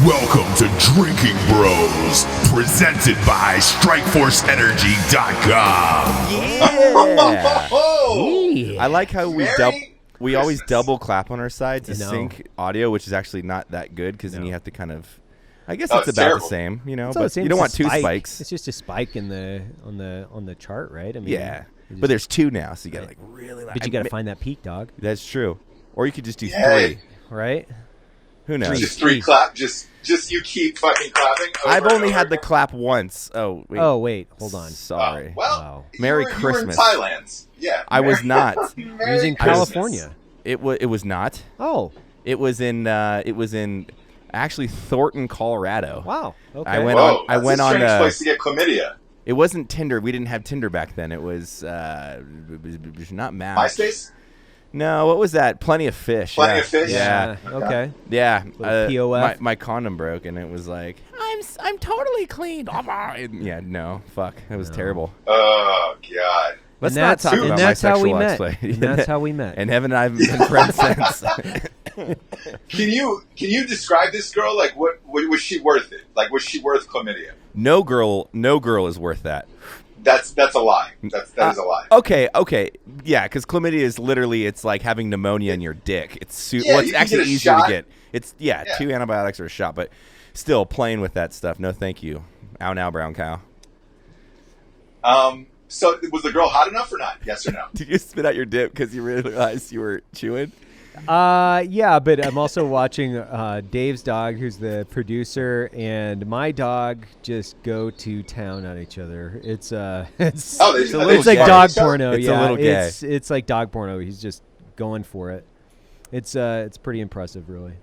Welcome to Drinking Bros, presented by StrikeForceEnergy.com. Yeah. I like how we always double clap on our side to sync audio, which is actually not that good because then you have to kind of. I guess it's about terrible. The same, you know, but you don't want two spikes. It's just a spike in the on the chart, right? I mean, yeah, but there's two now, so you got to like really. But you got to find that peak, dog. That's true. Or you could just do three, right? Who knows? Just three clap. Just you keep fucking clapping. I've only had the clap once. Oh wait. Hold on. Sorry. Merry Christmas. You were in Thailand. Yeah. I was not. It was in California. It was not. Oh. It was in actually Thornton, Colorado. Wow. Okay. I went on. That's a strange place to get chlamydia. It wasn't Tinder. We didn't have Tinder back then. It was not Match. MySpace? No, what was that? Plenty of Fish. Plenty of Fish? Yeah. Okay. Yeah. POF. My condom broke, and it was like, I'm totally clean. Yeah, no. Fuck. It was terrible. Oh, God. Let's not talk about my sexual exploit. And that's how we met. And Evan and I have been friends since. Can you describe this girl? Like, what was she worth it? Like, was she worth chlamydia? No girl is worth that. That's a lie. That is a lie. Okay, yeah, because chlamydia is literally it's like having pneumonia in your dick. It's actually easier to get. It's 2 antibiotics or a shot, but still playing with that stuff. No, thank you. Ow, now, brown cow. So was the girl hot enough or not? Yes or no? Did you spit out your dip because you realized you were chewing? Yeah, but I'm also watching Dave's dog, who's the producer, and my dog just go to town on each other. It's like dog porno. It's a little gay. It's like dog porno. He's just going for it. It's pretty impressive, really.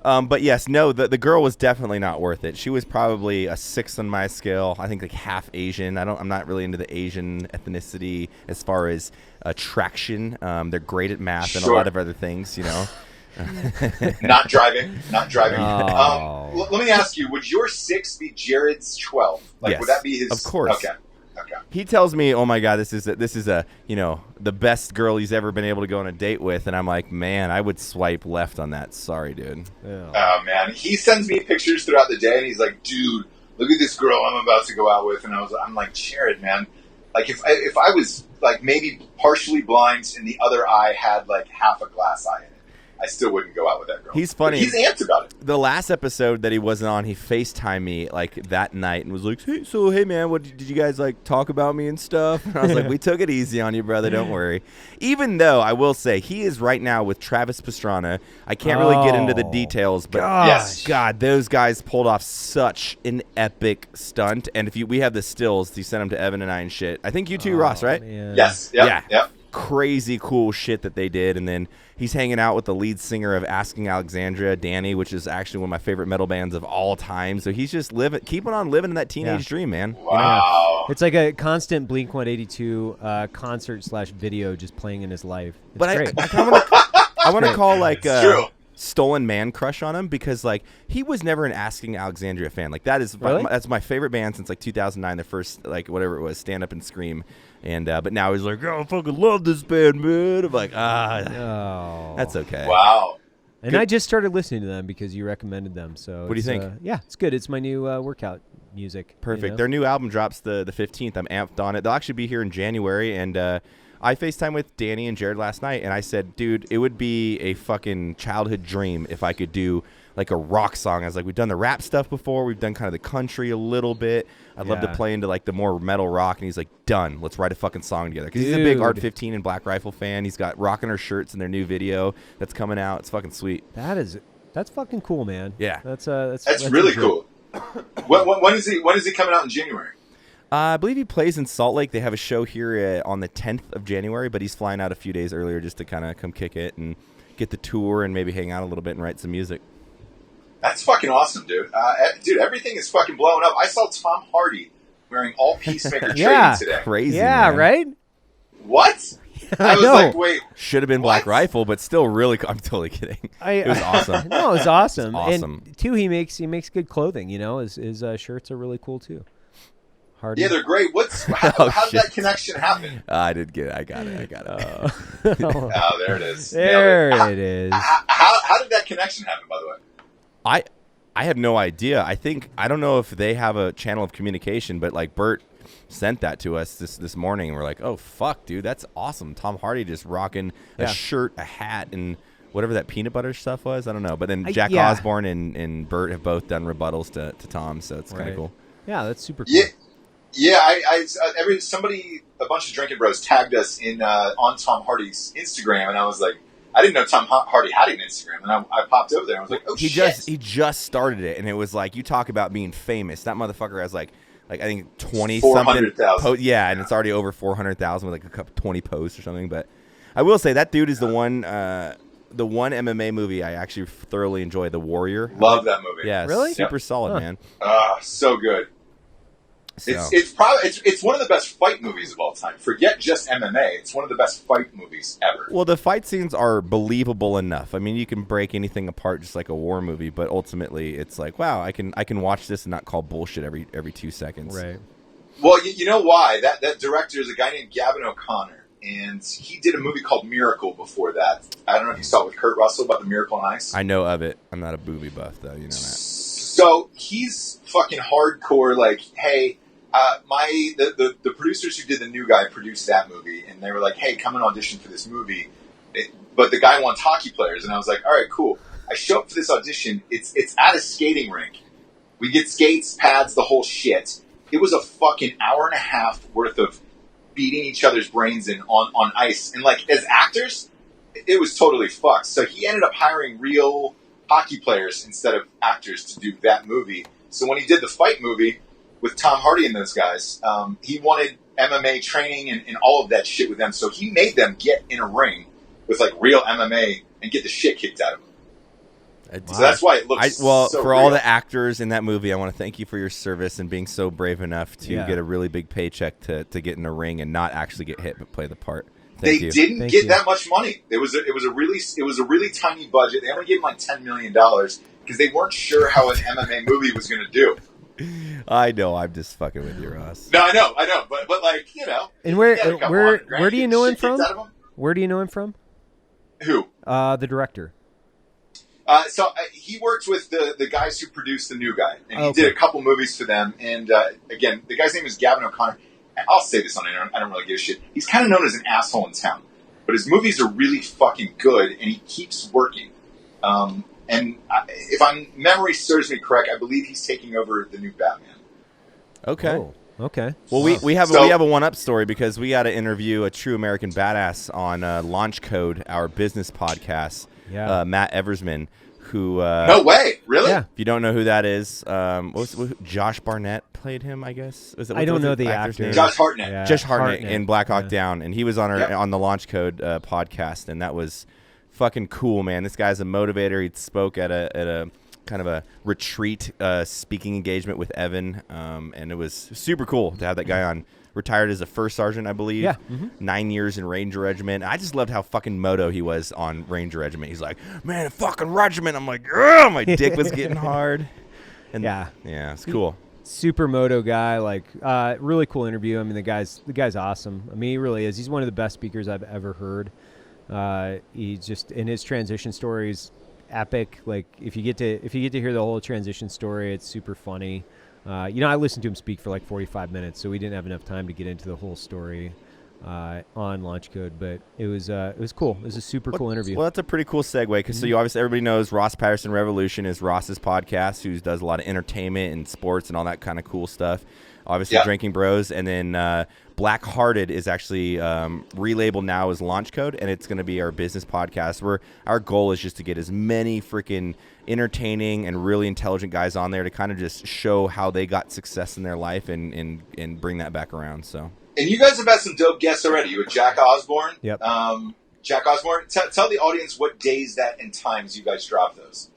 But yes, no, the girl was definitely not worth it. She was probably a 6 on my scale. I think like half Asian. I'm not really into the Asian ethnicity as far as attraction. They're great at math and a lot of other things, you know. Not driving. Oh. Let me ask you: would your 6 be Jared's 12? Like, yes, would that be his? Of course. Okay. He tells me, "Oh my God, this is the best girl he's ever been able to go on a date with," and I'm like, "Man, I would swipe left on that. Sorry, dude." Yeah. Oh man, he sends me pictures throughout the day, and he's like, "Dude, look at this girl I'm about to go out with," and I'm like, Jared, man, like if I was like maybe partially blind and the other eye had like half a glass eye in it, I still wouldn't go out with that girl. He's funny. But he's amped about it. The last episode that he wasn't on, he FaceTimed me like that night and was like, hey man, what did you guys like talk about me and stuff? And I was like, we took it easy on you, brother. Don't worry. Even though I will say he is right now with Travis Pastrana. I can't really get into the details, but God, those guys pulled off such an epic stunt. And we have the stills, you sent them to Evan and I and shit. I think you too, Ross, right? Man. Yes. Yep. Crazy cool shit that they did. And then he's hanging out with the lead singer of Asking Alexandria, Danny, which is actually one of my favorite metal bands of all time. So he's just keeping on living that teenage dream, man. Wow. It's like a constant Blink-182 concert/video just playing in his life. It's but great. I want to call like true. Stolen Man crush on him because like he was never an Asking Alexandria fan. Like that is that's my favorite band since like 2009, the first like whatever it was, Stand Up and Scream. And but now he's like, I fucking love this band, man. I'm like, that's okay. Wow. And I just started listening to them because you recommended them. So what do you think? Yeah, it's good. It's my new workout music. Perfect. You know? Their new album drops the 15th. I'm amped on it. They'll actually be here in January. And I FaceTimed with Danny and Jared last night, and I said, dude, it would be a fucking childhood dream if I could do like a rock song. I was like, we've done the rap stuff before. We've done kind of the country a little bit. I'd love to play into like the more metal rock. And he's like, done. Let's write a fucking song together. Because he's a big Art 15 and Black Rifle fan. He's got Rockin' Her shirts in their new video that's coming out. It's fucking sweet. That's fucking cool, man. Yeah. That's really cool. When is he coming out in January? I believe he plays in Salt Lake. They have a show here on the 10th of January, but he's flying out a few days earlier just to kind of come kick it and get the tour and maybe hang out a little bit and write some music. That's fucking awesome, dude. Dude, everything is fucking blowing up. I saw Tom Hardy wearing all Peacemaker trading today. Crazy, yeah, man. right? What? I was like, wait. Should have been Black Rifle, but still really I'm totally kidding. It was awesome. No, it was awesome. It's awesome. And two, he makes good clothing, you know. His shirts are really cool too. Hardy. Yeah, they're great. How did that connection happen? I did get it. I got it. Oh, there it is. There it is. How did that connection happen, by the way? I had no idea. I don't know if they have a channel of communication, but like Bert sent that to us this morning, and we're like, oh fuck, dude, that's awesome. Tom Hardy just rocking a shirt, a hat, and whatever that peanut butter stuff was. I don't know. But then Jack Osborne and Bert have both done rebuttals to Tom, so it's kind of cool. Yeah, that's super cool. Yeah. A bunch of Drinkin' Bros tagged us in on Tom Hardy's Instagram, and I was like, I didn't know Tom Hardy had an Instagram, and I popped over there and I was like, oh shit. He just started it, and it was like, you talk about being famous. That motherfucker has like I think 20 something. Yeah, and it's already over 400,000 with like a couple 20 posts or something. But I will say that dude is the one MMA movie I actually thoroughly enjoy, The Warrior. Love that movie. Yeah, really? Super solid, man. So good. So. It's one of the best fight movies of all time. Forget just MMA. It's one of the best fight movies ever. Well, the fight scenes are believable enough. I mean, you can break anything apart just like a war movie, but ultimately, it's like, wow, I can watch this and not call bullshit every 2 seconds. Right. Well, you know why? That director is a guy named Gavin O'Connor, and he did a movie called Miracle before that. I don't know if you saw it with Kurt Russell about the Miracle on Ice. I know of it. I'm not a movie buff, though. You know that. So he's fucking hardcore. Like, hey. The producers who did The New Guy produced that movie, and they were like, hey, come and audition for this movie. But the guy wants hockey players, and I was like, all right, cool. I show up for this audition. It's at a skating rink. We get skates, pads, the whole shit. It was a fucking hour and a half worth of beating each other's brains in on ice. And like, as actors, it was totally fucked. So he ended up hiring real hockey players instead of actors to do that movie. So when he did the fight movie with Tom Hardy and those guys, he wanted MMA training and all of that shit with them. So he made them get in a ring with like real MMA and get the shit kicked out of them. So that's why it looks so for real. all the actors in that movie, I want to thank you for your service and being so brave enough to get a really big paycheck to get in a ring and not actually get hit but play the part. They didn't get that much money. It was a really tiny budget. They only gave him like $10 million because they weren't sure how an MMA movie was going to do. I know, I'm just fucking with you, Ross. No, I know, but like, you know. And where do you know him from? Where do you know him from? Who? The director. He worked with the guys who produced The New Guy, and he did a couple movies for them. And again, the guy's name is Gavin O'Connor. I'll say this on the internet. I don't really give a shit. He's kind of known as an asshole in town, but his movies are really fucking good, and he keeps working. And if memory serves me correct, I believe he's taking over the new Batman. Okay. Oh, okay. Well, we have a one-up story because we got to interview a true American badass on Launch Code, our business podcast. Yeah. Matt Eversman, who no way, really? Yeah. If you don't know who that is, Josh Barnett played him, I guess. I don't know the actor's name. Josh Hartnett. Yeah. Josh Hartnett in Black Hawk Down, and he was on the Launch Code podcast, and that was fucking cool, man. This guy's a motivator. He spoke at a kind of a retreat speaking engagement with Evan, and it was super cool to have that guy on. Retired as a first sergeant, I believe. Yeah. Mm-hmm. 9 years in Ranger Regiment. I just loved how fucking moto he was on Ranger Regiment. He's like, man, a fucking regiment. I'm like, oh, my dick was getting hard. And yeah, it's cool. Super moto guy, like really cool interview. I mean, the guy's awesome. I mean, he really is. He's one of the best speakers I've ever heard. He's just in his transition stories, epic. Like if you get to hear the whole transition story, it's super funny. I listened to him speak for like 45 minutes, so we didn't have enough time to get into the whole story on Launch Code. But it was cool. It was a super cool interview. Well, that's a pretty cool segue because so you obviously everybody knows Ross Patterson Revolution is Ross's podcast, who does a lot of entertainment and sports and all that kind of cool stuff. Obviously, Drinkin' Bros, and then Black Hearted is actually relabeled now as Launch Code, and it's going to be our business podcast. Where our goal is just to get as many freaking entertaining and really intelligent guys on there to kind of just show how they got success in their life and bring that back around. So, and you guys have had some dope guests already. You with Jack Osborne. Yep. Jack Osborne. Tell the audience what days and times you guys drop those.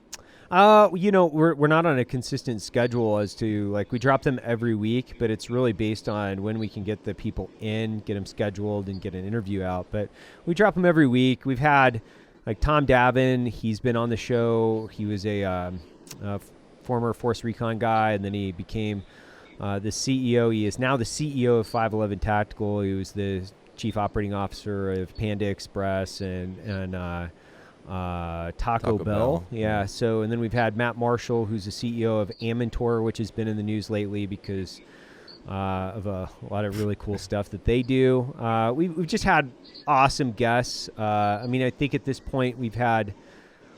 We're not on a consistent schedule as to like we drop them every week, but it's really based on when we can get the people in, get them scheduled, and get an interview out. But we drop them every week. We've had like Tom Davin. He's been on the show. He was a former Force Recon guy, and then he became the CEO. He is now the CEO of 511 Tactical. He was the chief operating officer of Panda Express and Taco Bell. Yeah. So, and then we've had Matt Marshall, who's the CEO of Amantor, which has been in the news lately because of a lot of really cool stuff that they do. We've just had awesome guests. I mean, I think at this point we've had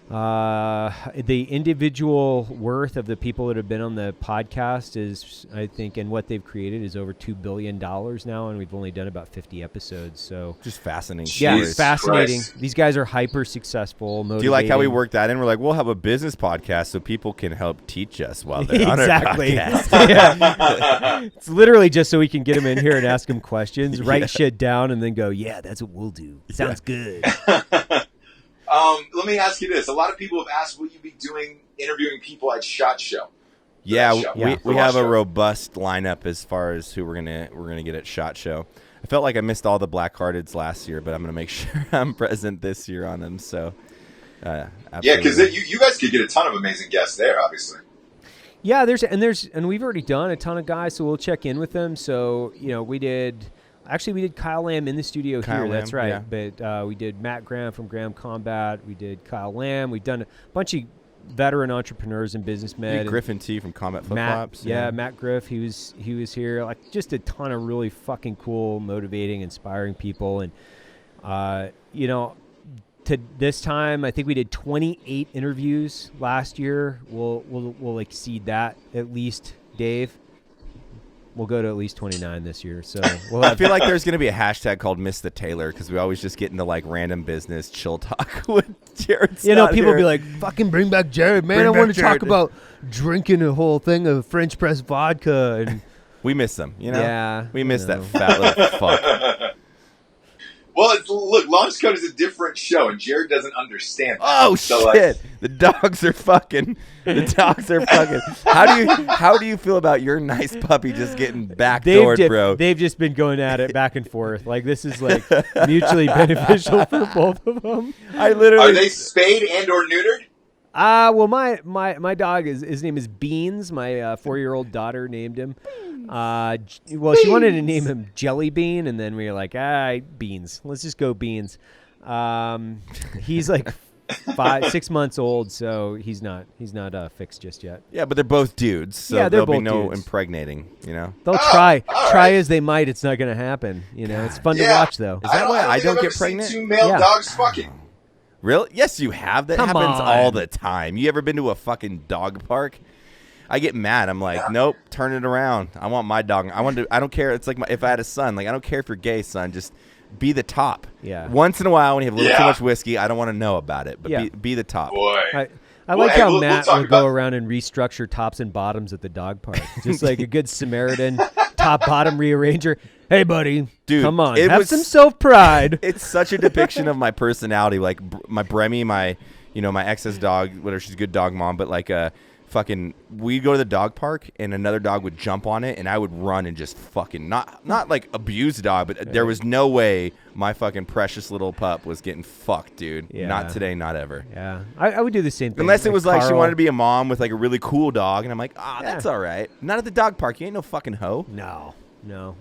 the individual worth of the people that have been on the podcast is, I think, and what they've created is over $2 billion now, and we've only done about 50 episodes. So just fascinating. Yeah, stories. it's fascinating. Christ. These guys are hyper successful. Do you like how we work that in? We're like, we'll have a business podcast so people can help teach us while they're on our podcast. Yeah. It's literally just so we can get them in here and ask them questions, write shit down, and then go, yeah, that's what we'll do. Sounds good. Let me ask you this. A lot of people have asked, will you be interviewing people at SHOT Show? Yeah, Show. we have a robust lineup as far as who we're gonna get at SHOT Show. I felt like I missed all the Black Hearteds last year, but I'm gonna make sure I'm present this year on them. So, yeah, because you guys could get a ton of amazing guests there, obviously. Yeah, and we've already done a ton of guys, so we'll check in with them. So we did Kyle Lamb in the studio here. That's right. Yeah. But we did Matt Graham from Graham Combat. We did Kyle Lamb. We've done a bunch of veteran entrepreneurs and businessmen. Griffin T from Combat Flip Flops. Yeah, Matt Griff. He was here. Like just a ton of really fucking cool, motivating, inspiring people. And to this time, I think we did 28 interviews last year. We'll exceed that at least, Dave. We'll go to at least 29 this year. So I feel like there's going to be a hashtag called Miss the Taylor because we always just get into like random business chill talk with Jared. People will be like, fucking bring back Jared, man. I want to talk about drinking a whole thing of French press vodka. And we miss them, Yeah. We miss that fat little fuck. Well, look, Launch Code is a different show, and Jared doesn't understand that. Oh, so shit. The dogs are fucking. How do you feel about your nice puppy just getting backdoored, bro? They've just been going at it back and forth. Like, this is, like, mutually beneficial for both of them. Are they spayed and or neutered? Well, my dog his name is Beans. My 4-year-old daughter named him. She wanted to name him Jelly Bean, and then we were like, Beans. Let's just go Beans. He's like 6 months old, so he's not fixed just yet. Yeah, but they're both dudes, so yeah, there'll be no impregnating. They'll try as they might. It's not going to happen. It's fun to watch, though. Is that why I don't get pregnant? Seen 2 male dogs fucking. Really? Yes, you have. That happens all the time. You ever been to a fucking dog park? I get mad. I'm like, nope, turn it around. I want my dog. I don't care. It's like if I had a son. Like, I don't care if you're gay, son. Just be the top. Yeah. Once in a while, when you have a little too much whiskey, I don't want to know about it. But be the top. Boy. I like how Matt will go around and restructure tops and bottoms at the dog park. Just like a good Samaritan top-bottom rearranger. Hey, buddy, dude, come on, have some self-pride. It's such a depiction of my personality. Like my Bremy, my ex's dog, whatever, she's a good dog mom, but like fucking, we'd go to the dog park and another dog would jump on it and I would run and just fucking not like abuse the dog, but there was no way my fucking precious little pup was getting fucked, dude. Yeah. Not today, not ever. Yeah, I would do the same thing. Unless it was like she wanted to be a mom with like a really cool dog, and I'm like, that's all right. Not at the dog park. You ain't no fucking hoe. No.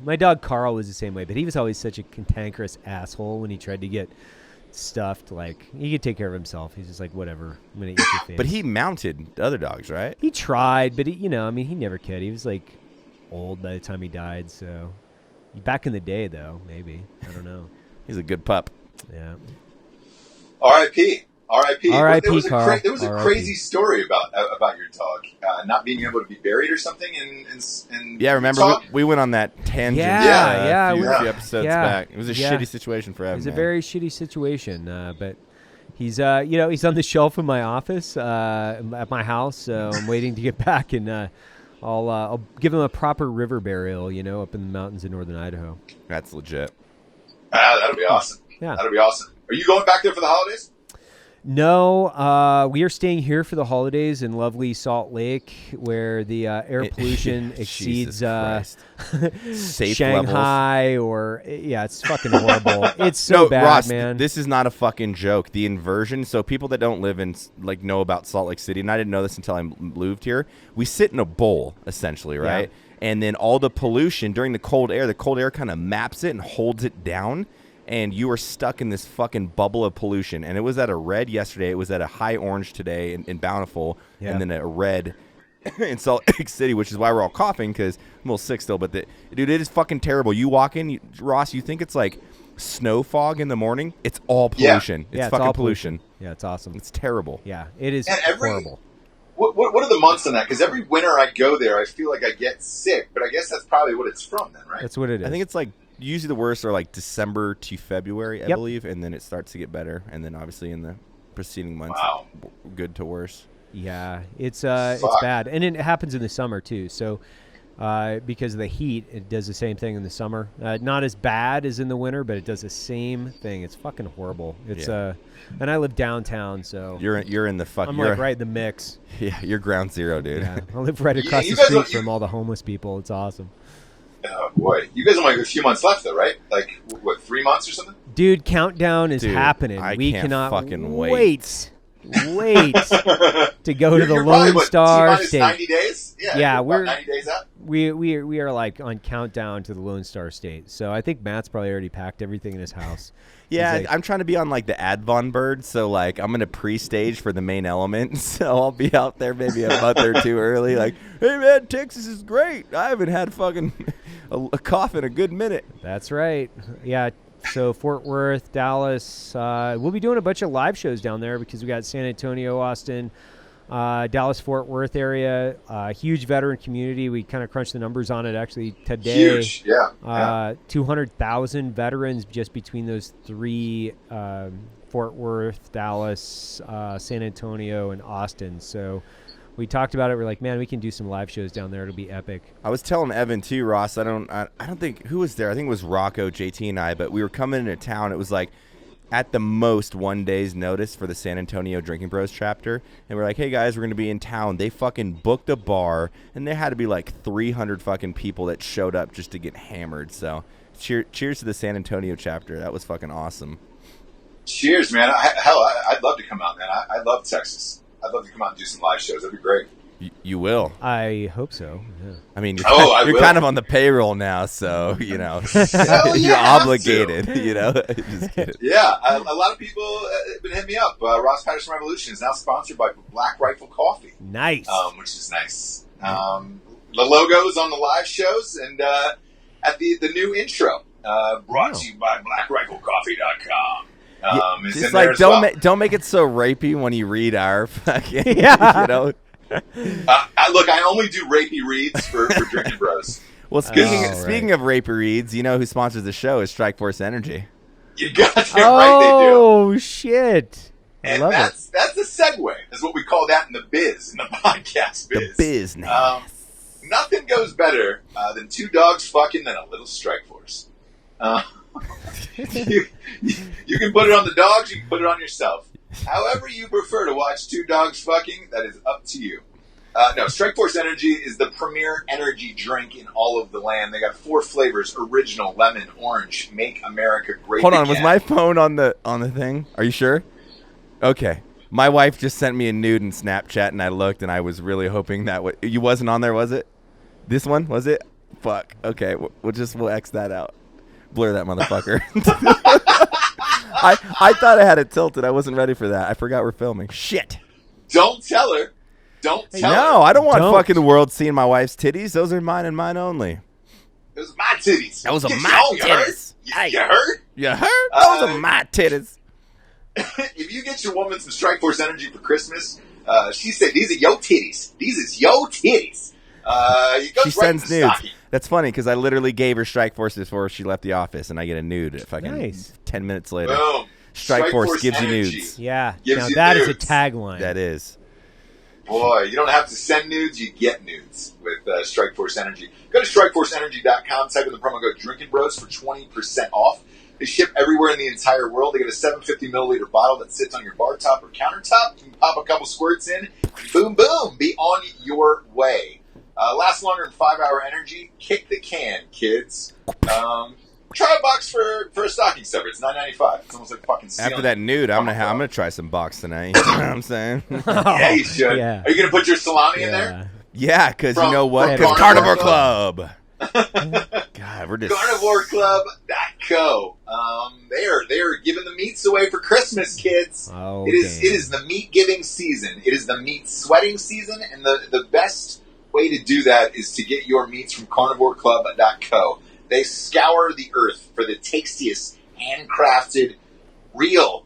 My dog Carl was the same way, but he was always such a cantankerous asshole when he tried to get stuffed. Like, he could take care of himself. He's just like, whatever, I'm gonna eat your face. But he mounted the other dogs, right? He tried, but he never could. He was like old by the time he died. So back in the day, though, maybe, I don't know. He's a good pup. Yeah. R.I.P. R.I.P. Carl. There was a crazy story about your dog not being able to be buried or something. Yeah, remember we went on that tangent. A few episodes back. It was a shitty situation for Evan. It was a very shitty situation, but he's he's on the shelf in my office at my house. So I'm waiting to get back, and I'll give him a proper river burial. Up in the mountains in northern Idaho. That's legit. That'll be awesome. Yeah, that'll be awesome. Are you going back there for the holidays? No, we are staying here for the holidays in lovely Salt Lake, where the air pollution exceeds Shanghai levels. It's fucking horrible. It's so bad, Ross, man. This is not a fucking joke. The inversion. So people that don't live in know about Salt Lake City, and I didn't know this until I moved here. We sit in a bowl essentially, right? Yeah. And then all the pollution during the cold air kind of maps it and holds it down. and you are stuck in this fucking bubble of pollution. And it was at a red yesterday. It was at a high orange today in Bountiful, and then a red in Salt Lake City, which is why we're all coughing because I'm a little sick still. But dude, it is fucking terrible. You walk in, Ross, you think it's like snow fog in the morning. It's all pollution. It's fucking all pollution. Yeah, it's awesome. It's terrible. Yeah, it is horrible. What are the months on that? Because every winter I go there, I feel like I get sick. But I guess that's probably what it's from then, right? That's what it is. I think it's like usually the worst are like December to February, I believe, and then it starts to get better. And then obviously in the preceding months, good to worse. Yeah, it's bad, and it happens in the summer too. So because of the heat, it does the same thing in the summer. Not as bad as in the winter, but it does the same thing. It's fucking horrible. It's and I live downtown, so you're in the fuck. I'm like right in the mix. Yeah, you're ground zero, dude. Yeah, I live right across the street from all the homeless people. It's awesome. Oh boy, you guys have like a few months left though, right? Like what, 3 months or something? Dude, countdown is happening. We cannot fucking wait to go to the Lone Star State. 90 days? Yeah, we're 90 days out. We are like on countdown to the Lone Star State. So I think Matt's probably already packed everything in his house. Yeah, like, I'm trying to be on like the Advon bird, so like I'm gonna pre-stage for the main element, so I'll be out there maybe a month or two early. Like, hey man, Texas is great. I haven't had fucking a cough in a good minute. That's right. Yeah. So Fort Worth, Dallas, we'll be doing a bunch of live shows down there because we got San Antonio, Austin, Dallas, Fort Worth area, huge veteran community. We kind of crunched the numbers on it actually today. Huge, 200,000 veterans just between those three, Fort Worth, Dallas, San Antonio, and Austin. So we talked about it. We're like, man, we can do some live shows down there. It'll be epic. I was telling Evan too, Ross. I don't think who was there. I think it was Rocco, JT, and I. But we were coming into town. It was like at the most 1 day's notice for the San Antonio Drinking Bros chapter, and we're like, hey guys, we're gonna be in town. They fucking booked a bar, and there had to be like 300 fucking people that showed up just to get hammered. So cheers to the San Antonio chapter. That was fucking awesome. Cheers, man. I'd love to come out, man. I love Texas. I'd love to come out and do some live shows. That'd be great. You will. I hope so. Yeah. I mean, you're kind of on the payroll now, so, you know, you're obligated, you know. Just kidding. Yeah, a lot of people have been hitting me up. Ross Patterson Revolution is now sponsored by Black Rifle Coffee. Nice. Which is nice. The logos on the live shows and at the new intro brought to you by BlackRifleCoffee.com. Just like don't make it so rapey when you read our fucking you know. Look, I only do rapey reads for Drinkin' Bros. Well, speaking of rapey reads, you know who sponsors the show is Strikeforce Energy. You got that right, they do. Oh shit! I love that's a segue. Is what we call that in the biz, in the podcast biz. The business. Nothing goes better than two dogs fucking and a little Strikeforce. You can put it on the dogs, you can put it on yourself. However you prefer to watch two dogs fucking, that is up to you. No, Strikeforce Energy is the premier energy drink in all of the land. They got 4 flavors: original, lemon, orange. Make America great Hold on, again. was my phone on the thing? Are you sure? Okay. My wife just sent me a nude in Snapchat, and I looked, and I was really hoping that you wasn't on there, was it? This one, was it? Fuck. Okay, we'll X that out. Blur that motherfucker. I thought I had it tilted. I wasn't ready for that. I forgot we're filming. Shit. Don't tell her. Don't tell her. No, I don't want fucking the world seeing my wife's titties. Those are mine and mine only. Those are my titties. Those are my titties. You heard? You heard? Those are my titties. If you get your woman some Strikeforce Energy for Christmas, she said, these are your titties. These is your titties. She sends nudes. That's funny because I literally gave her Strikeforce before she left the office, and I get a nude if I can. 10 minutes later. Boom. Strikeforce gives you Energy. nudes. Yeah. Gives now you that nudes. is a tagline. That is. Boy, you don't have to send nudes, you get nudes with Strikeforce Energy. Go to StrikeForceEnergy.com, type in the promo code Drinkin' Bros for 20% off. They ship everywhere in the entire world. They get a 750 milliliter bottle that sits on your bar top or countertop. You can pop a couple squirts in, boom, boom, be on your way. Lasts longer than 5-hour energy. Kick the can, kids. Try a box for a stocking stuffer. It's $9.95. It's almost like fucking stealing. After that nude, I'm gonna try some box tonight. You know what I'm saying? Yeah, you should. Yeah. Are you gonna put your salami in there? Yeah, because you know what? From Because Carnivore Club. God, we're just CarnivoreClub.com. Thermostat.co. They are giving the meats away for Christmas, kids. Oh, it is the meat giving season. It is the meat sweating season, and the best way to do that is to get your meats from carnivoreclub.co. They scour the earth for the tastiest, handcrafted, real,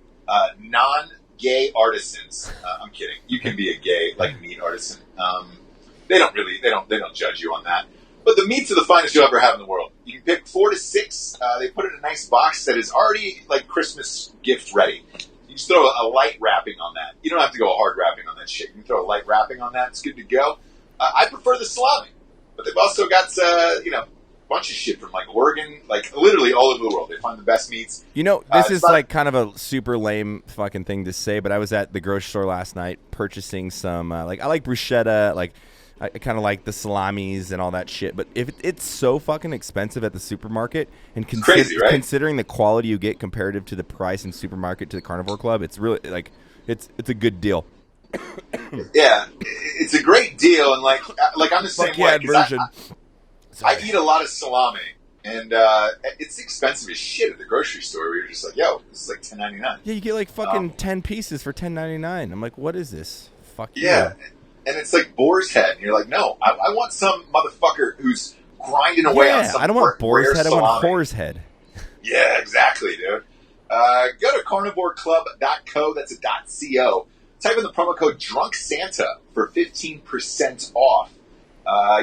non-gay artisans. I'm kidding. You can be a gay meat artisan. They don't judge you on that. But the meats are the finest you'll ever have in the world. You can pick 4 to 6. They put it in a nice box that is already Christmas gift ready. You just throw a light wrapping on that. You don't have to go hard wrapping on that shit. You can throw a light wrapping on that. It's good to go. I prefer the salami, but they've also got a bunch of shit from Oregon, literally all over the world. They find the best meats. This is kind of a super lame fucking thing to say, but I was at the grocery store last night purchasing some I like bruschetta, I kind of like the salamis and all that shit, but if it's so fucking expensive at the supermarket, and crazy, right? Considering the quality you get comparative to the price in supermarket to the Carnivore Club, it's really it's a good deal. Yeah, it's a great deal, and I'm the same way. Version. I eat a lot of salami, and it's expensive as shit at the grocery store. Where you're just yo, this is $10.99. Yeah, you get fucking 10 pieces for $10.99. I'm like, what is this? Fuck yeah. And it's boar's head, and you're no, I want some motherfucker who's grinding away on some. I don't want boar's head. Salami. I want whore's head. Yeah, exactly, dude. Go to carnivoreclub.co. That's a .co. Type in the promo code DrunkSanta for 15% off.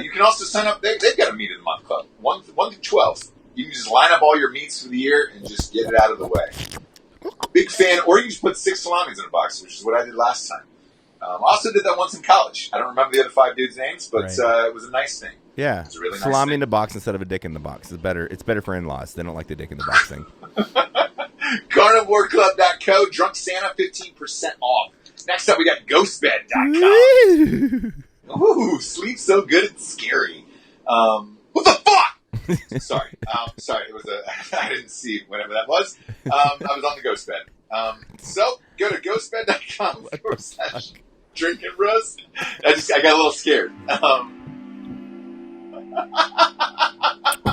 You can also sign up. They've got a meat of the month club, 1 to 12. You can just line up all your meats for the year and just get it out of the way. Big fan. Or you just put 6 salamis in a box, which is what I did last time. I also did that once in college. I don't remember the other 5 dudes' names, but it was a nice thing. Yeah, it was a really salami nice thing. in the box instead of a dick in the box is better. It's better for in-laws. They don't like the dick in the box thing. CarnivoreClub.co. Drunk Santa, 15% off. Next up, we got GhostBed.com. Ooh, sleep so good it's scary. What the fuck? Sorry. It was I didn't see whatever that was. I was on the ghost bed. So go to ghostbed.com /Drinkin Bros. I got a little scared.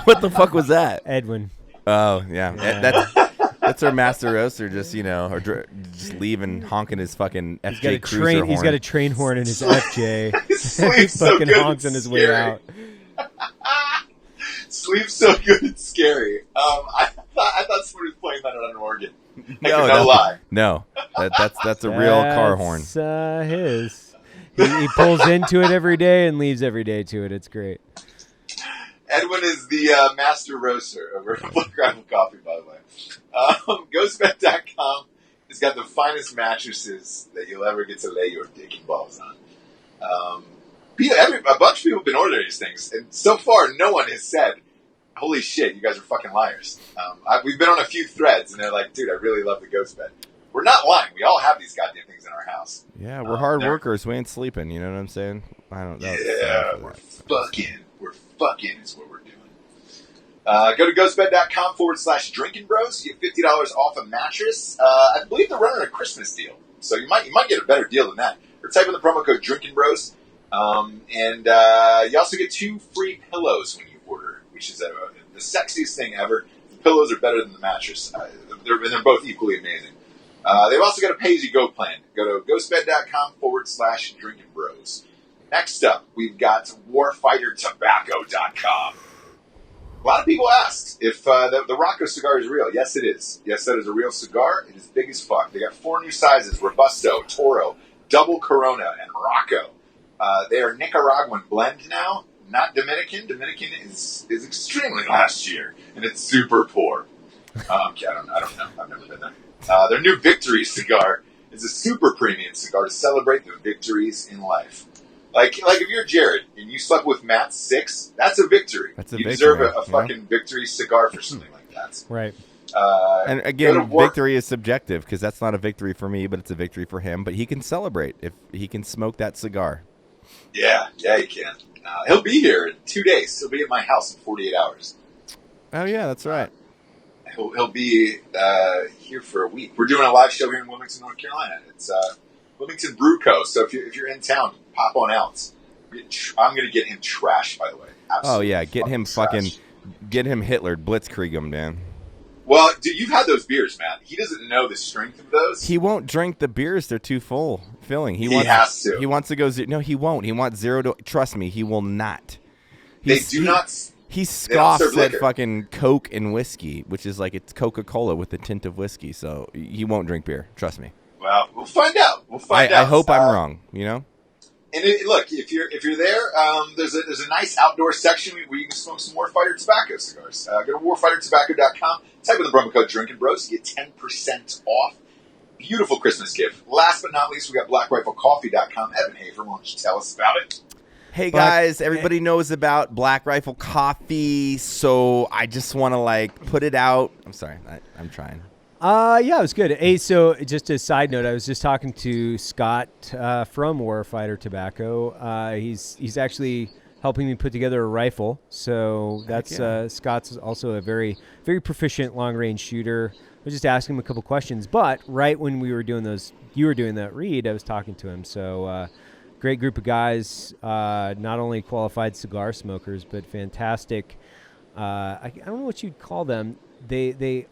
What the fuck was that? Edwin. Oh yeah. That's our master roaster, just just leaving honking his fucking FJ Cruiser horn. He's got a train horn in his FJ. He fucking honks on his way out. Sleeps so good it's scary. I thought somebody was playing that on an organ. No lie. No, that's a real car horn. That's his. He pulls into it every day and leaves every day to it. It's great. Edwin is the master roaster over at Black Rifle Coffee, by the way. GhostBed.com has got the finest mattresses that you'll ever get to lay your dick and balls on. A bunch of people have been ordering these things, and so far no one has said, holy shit, you guys are fucking liars. We've been on a few threads, and they're like, dude, I really love the Ghost Bed. We're not lying. We all have these goddamn things in our house. Yeah, we're hard workers. We ain't sleeping. You know what I'm saying? I don't know. Yeah, we're fucking is what we're doing. Go to ghostbed.com /Drinkin Bros. You get $50 off a mattress. I believe they're running a Christmas deal, so you might get a better deal than that. Or type in the promo code Drinkin Bros. And you also get 2 free pillows when you order, which is the sexiest thing ever. The pillows are better than the mattress. They're both equally amazing. They've also got a pay-as-you-go plan. Go to ghostbed.com /Drinkin Bros. Next up, we've got warfightertobacco.com. A lot of people asked if the Rocco cigar is real. Yes, it is. Yes, that is a real cigar. It is big as fuck. They got 4 new sizes: Robusto, Toro, Double Corona, and Rocco. They are Nicaraguan blend now, not Dominican. Dominican is extremely last year, and it's super poor. I don't know. I've never been there. Their new Victory cigar is a super premium cigar to celebrate the victories in life. Like if you're Jared and you slept with Matt 6, that's a victory. You deserve a fucking victory cigar for something like that. Right. And again, victory is subjective because that's not a victory for me, but it's a victory for him. But he can celebrate if he can smoke that cigar. Yeah, he can. He'll be here in 2 days. He'll be at my house in 48 hours. Oh, yeah, that's right. He'll be here for a week. We're doing a live show here in Wilmington, North Carolina. It's Wilmington Brew Co. So if you're in town, pop on out. I'm going to get him trashed, by the way. Absolutely. Oh, yeah, get him Hitler, blitzkrieg him, man. Well, dude, you've had those beers, man. He doesn't know the strength of those. He won't drink the beers; they're too filling. He has to. He wants to go. No, he won't. He wants 0 to. Trust me, he will not. They do not. He scoffs at fucking Coke and whiskey, which is like it's Coca-Cola with a tint of whiskey. So he won't drink beer. Trust me. Well, we'll find out. I hope I'm wrong. You know. And look, if you're there, there's a nice outdoor section where you can smoke some Warfighter Tobacco cigars. Go to warfightertobacco.com. Type in the promo code Drinkin Bros. You get 10% off. Beautiful Christmas gift. Last but not least, we got BlackRifleCoffee.com. Evan Hafer, why don't you tell us about it? Hey guys, everybody knows about Black Rifle Coffee, so I just want to put it out. I'm sorry, I'm trying. Yeah, it was good. Hey, so just a side note, I was just talking to Scott from Warfighter Tobacco. He's actually helping me put together a rifle. So that's Scott's also a very, very proficient long-range shooter. I was just asking him a couple questions, but right when we were doing you were doing that read, I was talking to him. So great group of guys, not only qualified cigar smokers, but fantastic. I don't know what you'd call them. They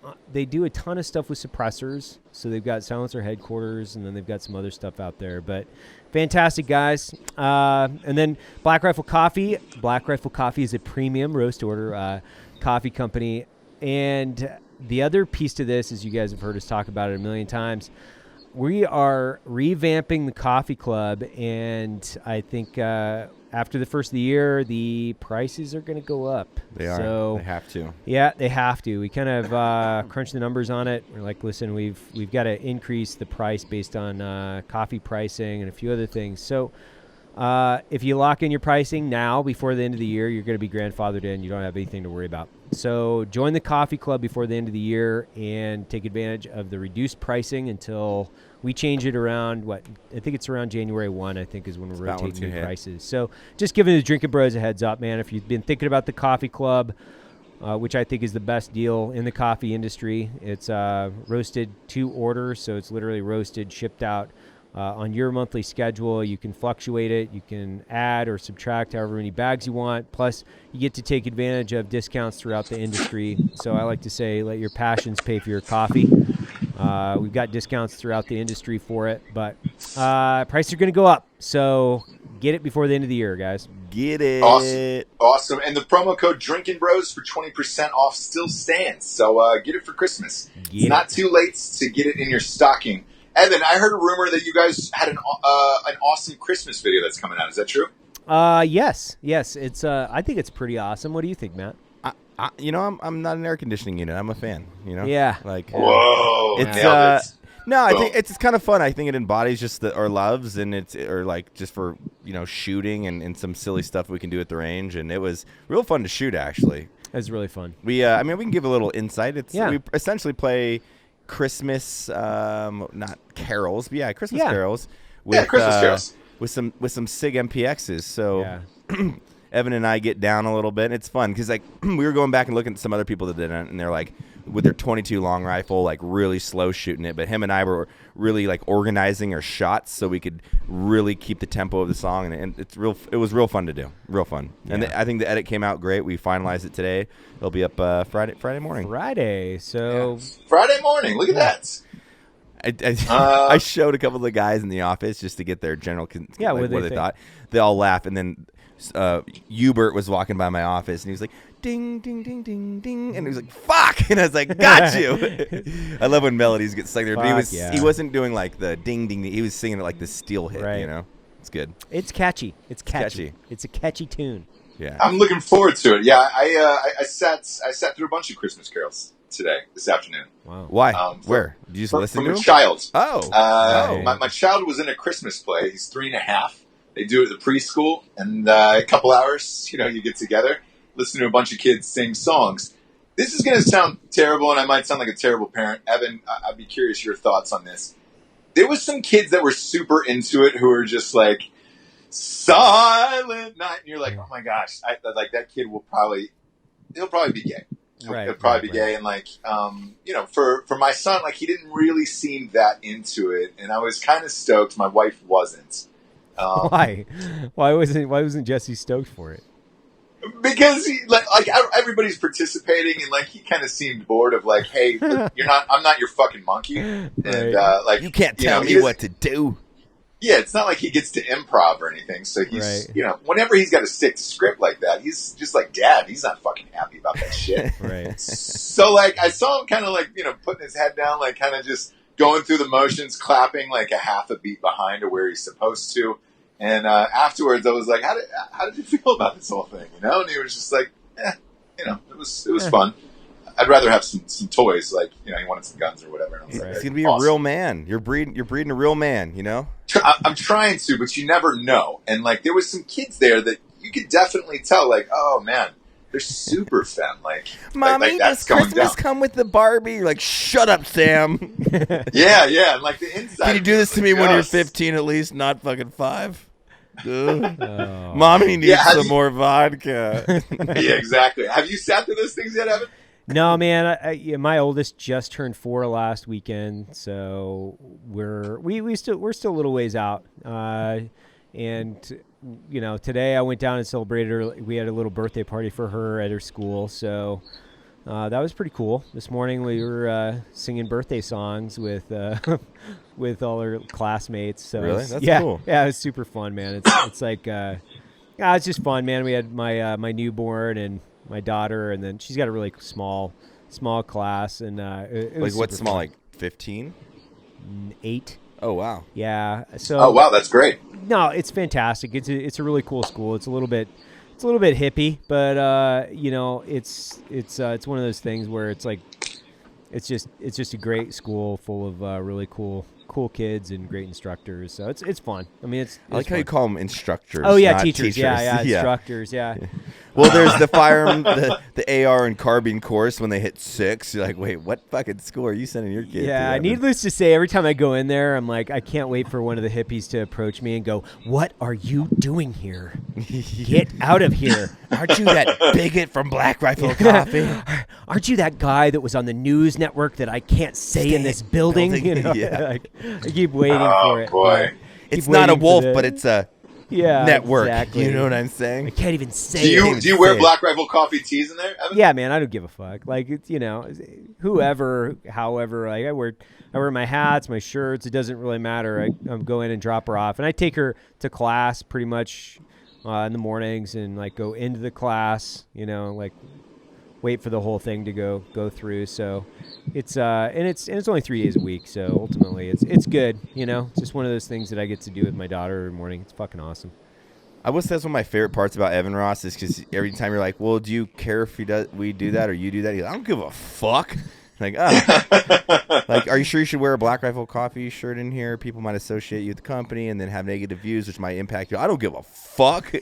do a ton of stuff with suppressors. So they've got Silencer Headquarters, and then they've got some other stuff out there. But fantastic guys. And then Black Rifle Coffee. Black Rifle Coffee is a premium roast order coffee company. And the other piece to this, as you guys have heard us talk about it a million times, we are revamping the coffee club, and I think after the first of the year, the prices are going to go up. They are. So, they have to. Yeah, they have to. We kind of crunched the numbers on it. We're like, listen, we've got to increase the price based on coffee pricing and a few other things. So if you lock in your pricing now before the end of the year, you're going to be grandfathered in. You don't have anything to worry about. So join the coffee club before the end of the year and take advantage of the reduced pricing until we change it around, I think it's around January 1, I think, is when we're rotating new prices. So just giving the Drinkin Bros a heads up, man. If you've been thinking about the coffee club, which I think is the best deal in the coffee industry, it's roasted to order, so it's literally roasted, shipped out on your monthly schedule. You can fluctuate it. You can add or subtract however many bags you want. Plus, you get to take advantage of discounts throughout the industry. So I like to say, let your passions pay for your coffee. We've got discounts throughout the industry for it, but prices are going to go up. So get it before the end of the year, guys. Get it. Awesome. And the promo code Drinkin Bros for 20% off still stands. So get it for Christmas. It's not too late to get it in your stocking. Evan, I heard a rumor that you guys had an awesome Christmas video that's coming out. Is that true? Yes. It's I think it's pretty awesome. What do you think, Matt? I'm not an air conditioning unit. I'm a fan. Yeah. Whoa. It's no, I think it's kind of fun. I think it embodies just our loves, and just for shooting and some silly stuff we can do at the range. And it was real fun to shoot. Actually, it was really fun. We we can give a little insight. We essentially play Christmas, not carols, but Christmas carols. Christmas carols with some SIG MPXs. So Evan and I get down a little bit. And it's fun because we were going back and looking at some other people that did it, and they're with their 22 long rifle, really slow shooting it. But him and I were really organizing our shots so we could really keep the tempo of the song, and it was real fun to do, real fun. Yeah. And I think the edit came out great. We finalized it today. It'll be up Friday morning. Friday morning. Look at that. I showed a couple of the guys in the office just to get their general what they thought. They all laugh, and then Hubert was walking by my office, and he was like, ding, ding, ding, ding, ding. And he was like, fuck. And I was like, got you. I love when melodies get stuck there. But he wasn't doing the ding, ding, ding. He was singing it like the steel hit, It's good. It's catchy. It's catchy. It's a catchy tune. Yeah. I'm looking forward to it. Yeah, I sat through a bunch of Christmas carols this afternoon. Wow. Why? Where? Did you just listen to them? From a child. Oh. My child was in a Christmas play. He's 3.5. They do it at the preschool, and a couple hours, you get together, listen to a bunch of kids sing songs. This is going to sound terrible, and I might sound like a terrible parent. Evan, I'd be curious your thoughts on this. There was some kids that were super into it who were just like, Silent Night, and you're like, oh my gosh, that kid he'll probably be gay. He'll probably be gay, and for my son, he didn't really seem that into it, and I was kind of stoked. My wife wasn't. Why? Why wasn't Jesse stoked for it? Because he, like everybody's participating, and like he kind of seemed bored of like, hey, look, I'm not your fucking monkey, and like you can't tell me what to do. Yeah, it's not like he gets to improv or anything. So he's, whenever he's got to stick to script like that, he's just like, Dad, he's not fucking happy about that shit. Right. So like, I saw him kind of like, putting his head down, like kind of just going through the motions, clapping like a half a beat behind to where he's supposed to. And afterwards, I was like, how did you feel about this whole thing? And he was just like, it was fun. I'd rather have some toys, like he wanted some guns or whatever. And I was like, he's gonna be a real man. You're breeding a real man. I'm trying to, but you never know. And like, there was some kids there that you could definitely tell, like, oh man, they're super femme. Like, Mommy, does Christmas come with the Barbie? You're like, shut up, Sam. yeah. And like the inside. Can you do this to me when you're 15 at least, not fucking 5? Mommy needs some more vodka. Yeah, exactly. Have you sat through those things yet, Evan? No, man. My oldest just turned 4 last weekend, so we're still a little ways out. And today I went down and celebrated her. We had a little birthday party for her at her school, so that was pretty cool. This morning we were singing birthday songs with with all her classmates. So really, that's cool. Yeah, it was super fun, man. It's like it's just fun, man. We had my newborn and my daughter, and then she's got a really small class, and it was like what's small, fun. like 15? 8. Oh wow. Yeah. So. Oh wow, that's great. No, it's fantastic. It's a really cool school. It's a little bit hippie, but it's one of those things where it's like it's just a great school full of really cool kids and great instructors. So it's fun. I mean, I like how you call them instructors. Oh yeah, not teachers. Yeah, instructors. Yeah. Well, there's the firearm, the AR and carbine course. When they hit 6, you're like, wait, what fucking school are you sending your kid to? Yeah, needless to say, every time I go in there, I'm like, I can't wait for one of the hippies to approach me and go, "What are you doing here? Get out of here! Aren't you that bigot from Black Rifle Coffee? Aren't you that guy that was on the news network that I can't say in this building?" Yeah. I keep waiting for it. Boy. It's not a wolf, but it's a network. Exactly. You know what I'm saying? I can't even say it. Do you wear Black Rifle Coffee tees in there, Evan? Yeah, man, I don't give a fuck. Like, it's, whoever, however, like I wear my hats, my shirts. It doesn't really matter. I go in and drop her off, and I take her to class pretty much in the mornings, and like go into the class, like wait for the whole thing to go through. So it's it's only 3 days a week. So ultimately it's good. It's just one of those things that I get to do with my daughter every morning. It's fucking awesome. I will say that's one of my favorite parts about Evan Ross is because every time you're like, well, do you care if we do that or you do that? He's like, I don't give a fuck. Like, like, are you sure you should wear a Black Rifle Coffee shirt in here? People might associate you with the company and then have negative views, which might impact you. I don't give a fuck.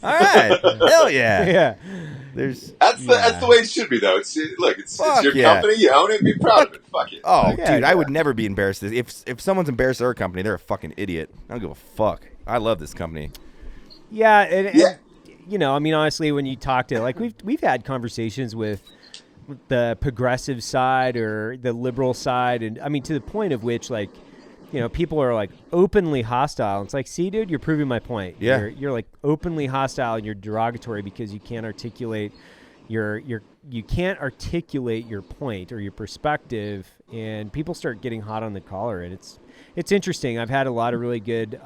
All right, hell yeah. Yeah, that's the way it should be, though. It's your company. You own it. Be proud of it. Fuck it. Oh, dude, I would never be embarrassed. If someone's embarrassed at our company, they're a fucking idiot. I don't give a fuck. I love this company. Yeah, and I mean, honestly, when you talk to we've had conversations with the progressive side or the liberal side, and I mean to the point of which people are like openly hostile. It's like, see, dude, you're proving my point. Yeah, you're like openly hostile and you're derogatory because you can't articulate you can't articulate your point or your perspective, and people start getting hot on the collar, and it's interesting. I've had a lot of really good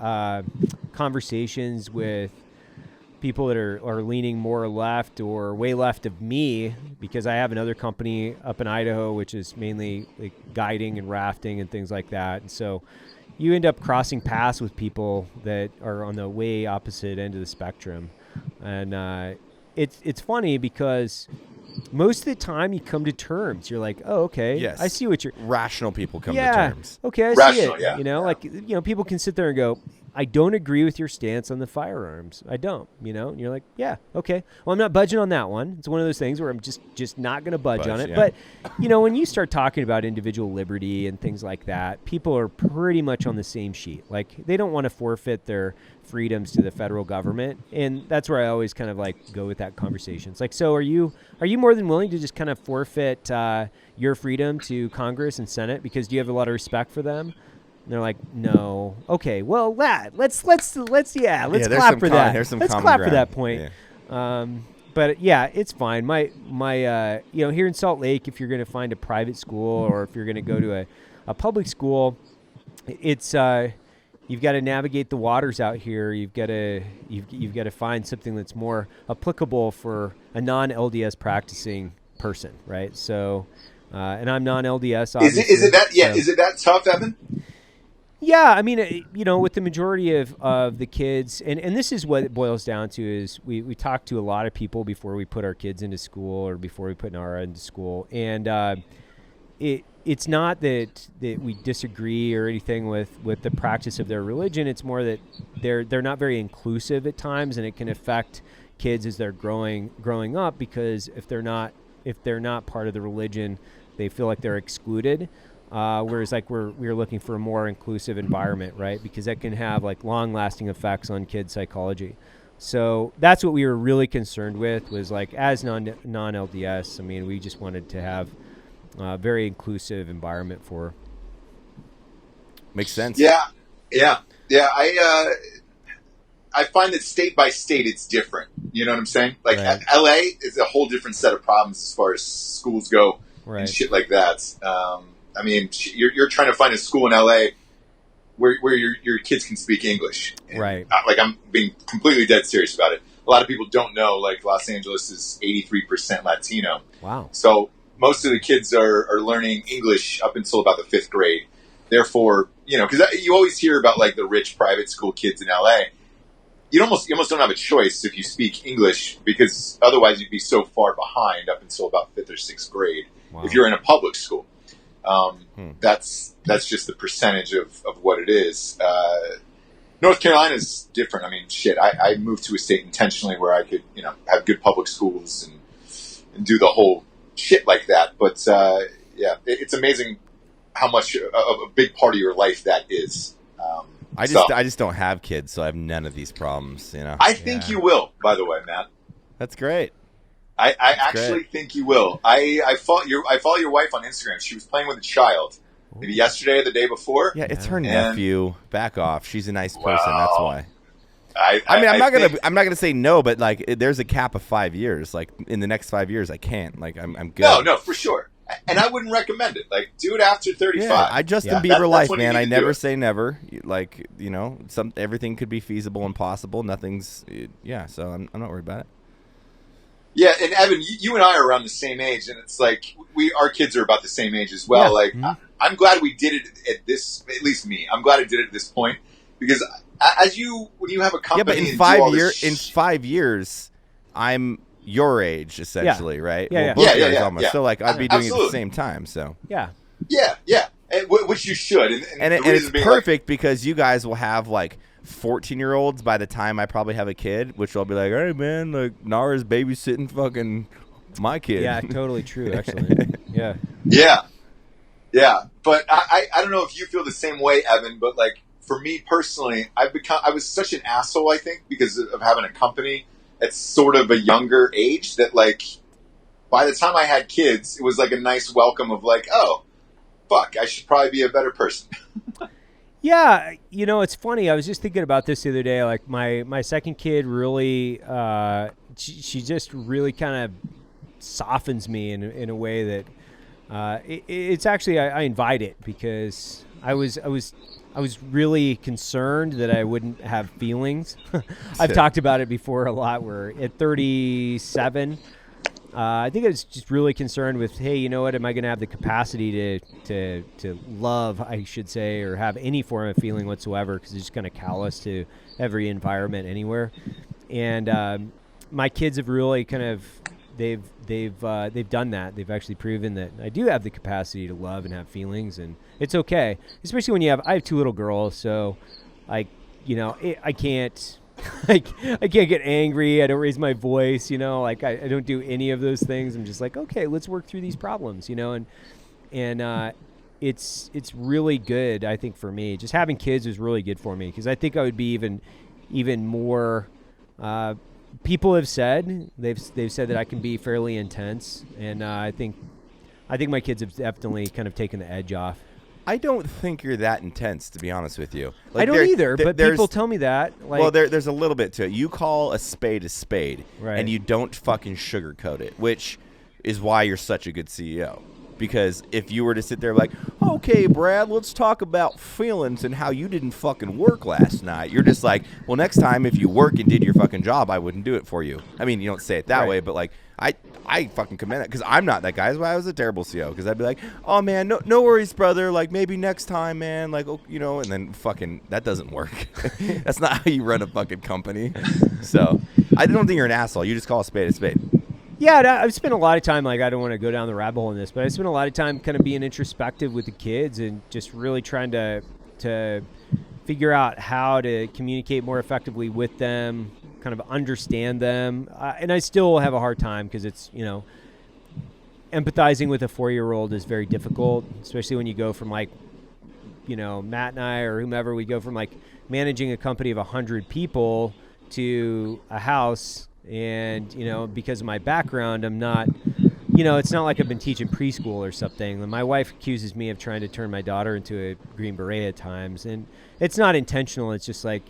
conversations with people that are leaning more left or way left of me, because I have another company up in Idaho which is mainly like guiding and rafting and things like that. And so you end up crossing paths with people that are on the way opposite end of the spectrum. And it's funny because most of the time you come to terms. You're like, oh, okay, yes. I see what you're... Rational people come to terms. Okay, I see it. Yeah. People can sit there and go, I don't agree with your stance on the firearms. I don't, and you're like, yeah, okay. Well, I'm not budging on that one. It's one of those things where I'm just not going to budge on it. Yeah. But, when you start talking about individual liberty and things like that, people are pretty much on the same sheet. Like, they don't want to forfeit their freedoms to the federal government. And that's where I always kind of like go with that conversation. It's like, so are you more than willing to just kind of forfeit your freedom to Congress and Senate because do you have a lot of respect for them? And they're like, no. Okay, well, let's clap for that. There's some Let's common clap for ground. that point. Yeah. but yeah, it's fine. My here in Salt Lake, if you're going to find a private school or if you're going to go to a public school, it's you've got to navigate the waters out here. You've got to find something that's more applicable for a non-LDS practicing person, right? So, and I'm non-LDS. Obviously, is it that? Yeah, so. Is it that tough, Evan? Yeah, I mean, with the majority of the kids, and this is what it boils down to is we talk to a lot of people before we put our kids into school or before we put Nara into school, and it's not that we disagree or anything with the practice of their religion. It's more that they're not very inclusive at times, and it can affect kids as they're growing up because if they're not part of the religion, they feel like they're excluded. Whereas like we're looking for a more inclusive environment, right? Because that can have like long-lasting effects on kids' psychology. So that's what we were really concerned with was like as non-LDS. I mean, we just wanted to have a very inclusive environment for. Makes sense. Yeah. I find that state by state it's different. You know what I'm saying? Like right. LA is a whole different set of problems as far as schools go and shit like that. I mean, you're trying to find a school in LA where your kids can speak English. And, right. Like I'm being completely dead serious about it. A lot of people don't know, like Los Angeles is 83% Latino. Wow. So most of the kids are learning English up until about the 5th grade. Therefore, because you always hear about like the rich private school kids in LA. You almost don't have a choice if you speak English because otherwise you'd be so far behind up until about 5th or 6th grade. Wow. If you're in a public school. That's just the percentage of what it is. North Carolina is different. I mean, shit, I moved to a state intentionally where I could, have good public schools and do the whole shit like that. But, it's amazing how much a big part of your life that is. I just don't have kids, so I have none of these problems, I think you will, by the way, Matt. That's great. I actually think you will. I follow your wife on Instagram. She was playing with a child, maybe yesterday or the day before. Yeah, it's her nephew. Back off. She's a nice person. That's why. I mean, I'm not gonna say no, but like, there's a cap of 5 years. Like, in the next 5 years, I can't. Like, I'm good. No, for sure. And I wouldn't recommend it. Like, do it after 35. Yeah, I Justin Bieber life, man. I never say never. Like, everything could be feasible and possible. Nothing's. So I'm not worried about it. Yeah, and Evan, you and I are around the same age, and it's like our kids are about the same age as well. Yeah. Like, I'm glad we did it at at least me. I'm glad I did it at this point because when you have a company, but in 5 years, I'm your age essentially, right? Yeah, almost. So like, I'd be doing it at the same time. So yeah, which you should, and it's perfect because you guys will have like 14-year-olds by the time I probably have a kid, which I'll be like, hey man, like Nara's babysitting fucking my kid. Yeah, totally true. Actually, yeah. But I don't know if you feel the same way, Evan. But like for me personally, I was such an asshole. I think because of having a company at sort of a younger age that like by the time I had kids, it was like a nice welcome of like, oh fuck, I should probably be a better person. Yeah, it's funny. I was just thinking about this the other day. Like my second kid really, she just really kind of softens me in a way that it's actually I invite it because I was really concerned that I wouldn't have feelings. I've talked about it before a lot. Where at 37. I think I was just really concerned with, hey, you know what? Am I going to have the capacity to love, I should say, or have any form of feeling whatsoever? Because it's just kind of callous to every environment anywhere. And my kids have really kind of they've done that. They've actually proven that I do have the capacity to love and have feelings, and it's okay. Especially when I have 2 little girls, so I can't. I can't get angry. I don't raise my voice, like I don't do any of those things. I'm just like, okay, let's work through these problems, and it's really good. I think for me, just having kids is really good for me because I think I would be even more. People have said they've said that I can be fairly intense, and I think my kids have definitely kind of taken the edge off. I don't think you're that intense, to be honest with you. Like, I don't either, but people tell me that. Like, well, there's a little bit to it. You call a spade, right. and you don't fucking sugarcoat it, which is why you're such a good CEO. Because if you were to sit there like, okay, Brad, let's talk about feelings and how you didn't fucking work last night. You're just like, well, next time if you work and did your fucking job, I wouldn't do it for you. I mean, you don't say it that way, but like, I fucking commend it because I'm not that guy. That's why I was a terrible CEO, because I'd be like, oh, man, no worries, brother. Like, maybe next time, man. Like, oh, you know, and then fucking that doesn't work. That's not how you run a fucking company. So I don't think you're an asshole. You just call a spade a spade. Yeah, I've spent a lot of time, like, I don't want to go down the rabbit hole in this, but I spent a lot of time kind of being introspective with the kids and just really trying to figure out how to communicate more effectively with them, kind of understand them. And I still have a hard time because it's, you know, empathizing with a 4-year-old is very difficult, especially when you go from, like, you know, Matt and I or whomever, we go from, like, managing a company of 100 people to a house. And, you know, because of my background, I'm not, you know, it's not like I've been teaching preschool or something. My wife accuses me of trying to turn my daughter into a Green Beret at times. And it's not intentional. It's just like,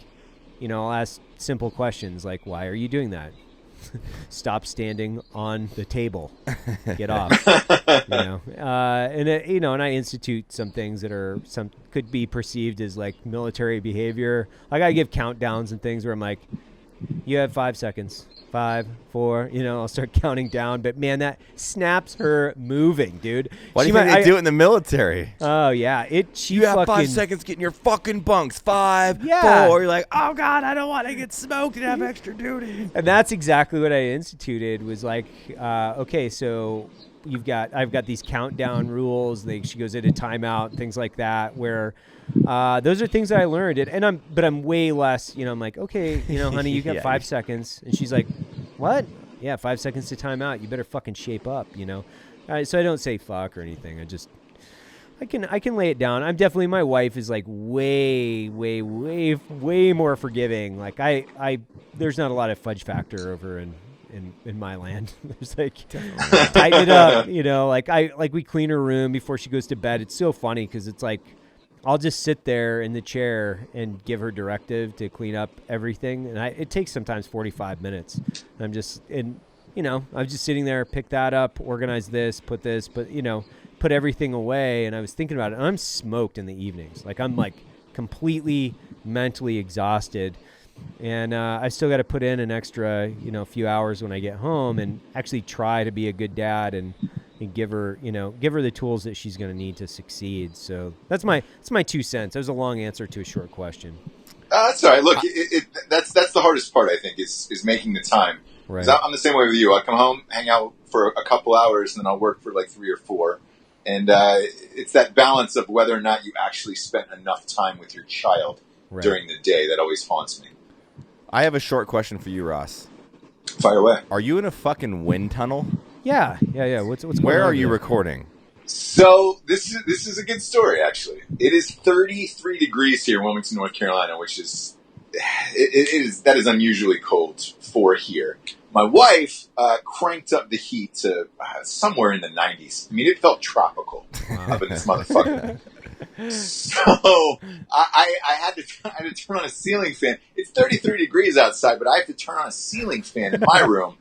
you know, I'll ask simple questions like, why are you doing that? Stop standing on the table. Get off. You know, and I institute some things that are could be perceived as like military behavior. I got to give countdowns and things where I'm like, you have 5 seconds. 5, 4, you know, I'll start counting down. But, man, that snaps her moving, dude. Why do you think they do it in the military? Oh, yeah. You have 5 seconds getting your fucking bunks. 5, 4. You're like, oh, God, I don't want to get smoked and have extra duty. And that's exactly what I instituted was like, okay, so I've got these countdown rules. She goes into timeout, things like that, where those are things that I learned. And I'm way less, you know, I'm like, okay, you know, honey, you got 5 seconds. And she's like, what? Yeah, 5 seconds to time out. You better fucking shape up, you know? So I don't say fuck or anything. I can lay it down. I'm definitely, my wife is like way, way, way, way more forgiving. Like there's not a lot of fudge factor over in my land. There's like, tighten it up, you know, like we clean her room before she goes to bed. It's so funny because it's like, I'll just sit there in the chair and give her directive to clean up everything. And it takes sometimes 45 minutes. I'm just sitting there, pick that up, organize this, put everything away. And I was thinking about it. And I'm smoked in the evenings. Like I'm like completely mentally exhausted. And I still got to put in an extra, you know, few hours when I get home and actually try to be a good dad and give her the tools that she's going to need to succeed. So that's my 2 cents. That was a long answer to a short question. That's all right. Look, that's the hardest part, I think, is making the time. Right. I'm the same way with you. I come home, hang out for a couple hours, and then I'll work for like 3 or 4. And it's that balance of whether or not you actually spent enough time with your child during the day that always haunts me. I have a short question for you, Ross. Fire away. Are you in a fucking wind tunnel? Yeah. What's going on? Where are you recording? So this is a good story, actually. It is 33 degrees here in Wilmington, North Carolina, which is that is unusually cold for here. My wife cranked up the heat to somewhere in the 90s. I mean, it felt tropical up in this motherfucker. So I had to turn on a ceiling fan. It's 33 degrees outside, but I have to turn on a ceiling fan in my room.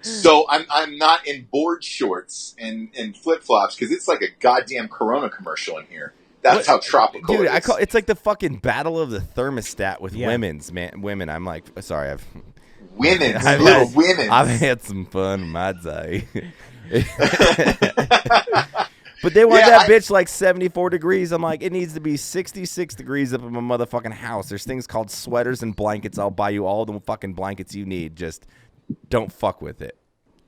So I'm not in board shorts and flip flops because it's like a goddamn Corona commercial in here. That's how tropical dude, it is. It's like the fucking battle of the thermostat with women. I'm like, sorry, women's. I've had some fun in my day. But they want that bitch like 74 degrees. I'm like, it needs to be 66 degrees up in my motherfucking house. There's things called sweaters and blankets. I'll buy you all the fucking blankets you need. Just don't fuck with it.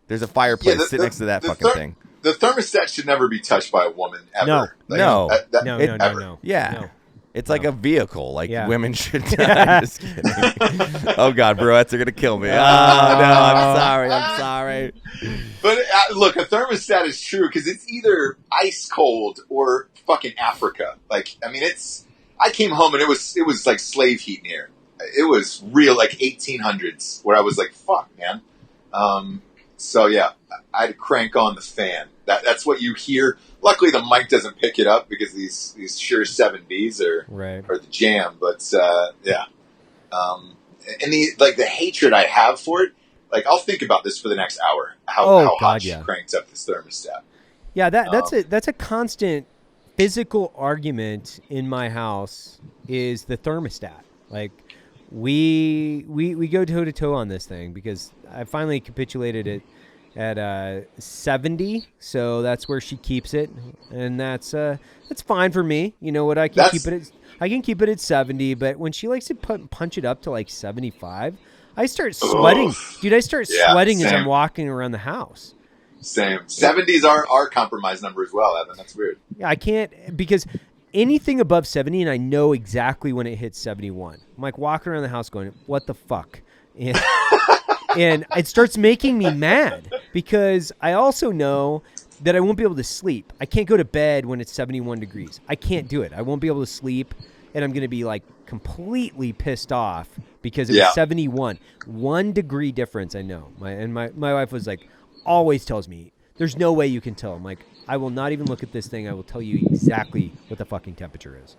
There's a fireplace. Sit next to that fucking thing. The thermostat should never be touched by a woman ever. No. No. Yeah. No. It's like a vehicle. Like women should die. Just kidding. Oh, God, broettes are going to kill me. Oh, no, I'm sorry. But look, a thermostat is true because it's either ice cold or fucking Africa. Like, I mean, I came home and it was like slave heat in here. It was real, like 1800s, where I was like, fuck, man. So yeah, I had to crank on the fan. That's what you hear. Luckily, the mic doesn't pick it up because these Shure 7Bs are the jam. But yeah, and the hatred I have for it. Like, I'll think about this for the next hour. How hot she cranks up this thermostat. Yeah, that's a constant physical argument in my house is the thermostat. Like, we go toe to toe on this thing because I finally capitulated it at 70, so that's where she keeps it, and that's fine for me. You know what? I can keep it at 70, but when she likes to punch it up to like 75. I start sweating. Dude, I start sweating as I'm walking around the house. Same. 70s are our compromise number as well, Evan. That's weird. Yeah, I can't, because anything above 70, and I know exactly when it hits 71. I'm like walking around the house going, what the fuck? And, and it starts making me mad because I also know that I won't be able to sleep. I can't go to bed when it's 71 degrees. I can't do it. I won't be able to sleep, and I'm going to be like completely pissed off because it's 71. 1 degree difference, I know. My wife was like, always tells me, there's no way you can tell. I'm like, I will not even look at this thing. I will tell you exactly what the fucking temperature is.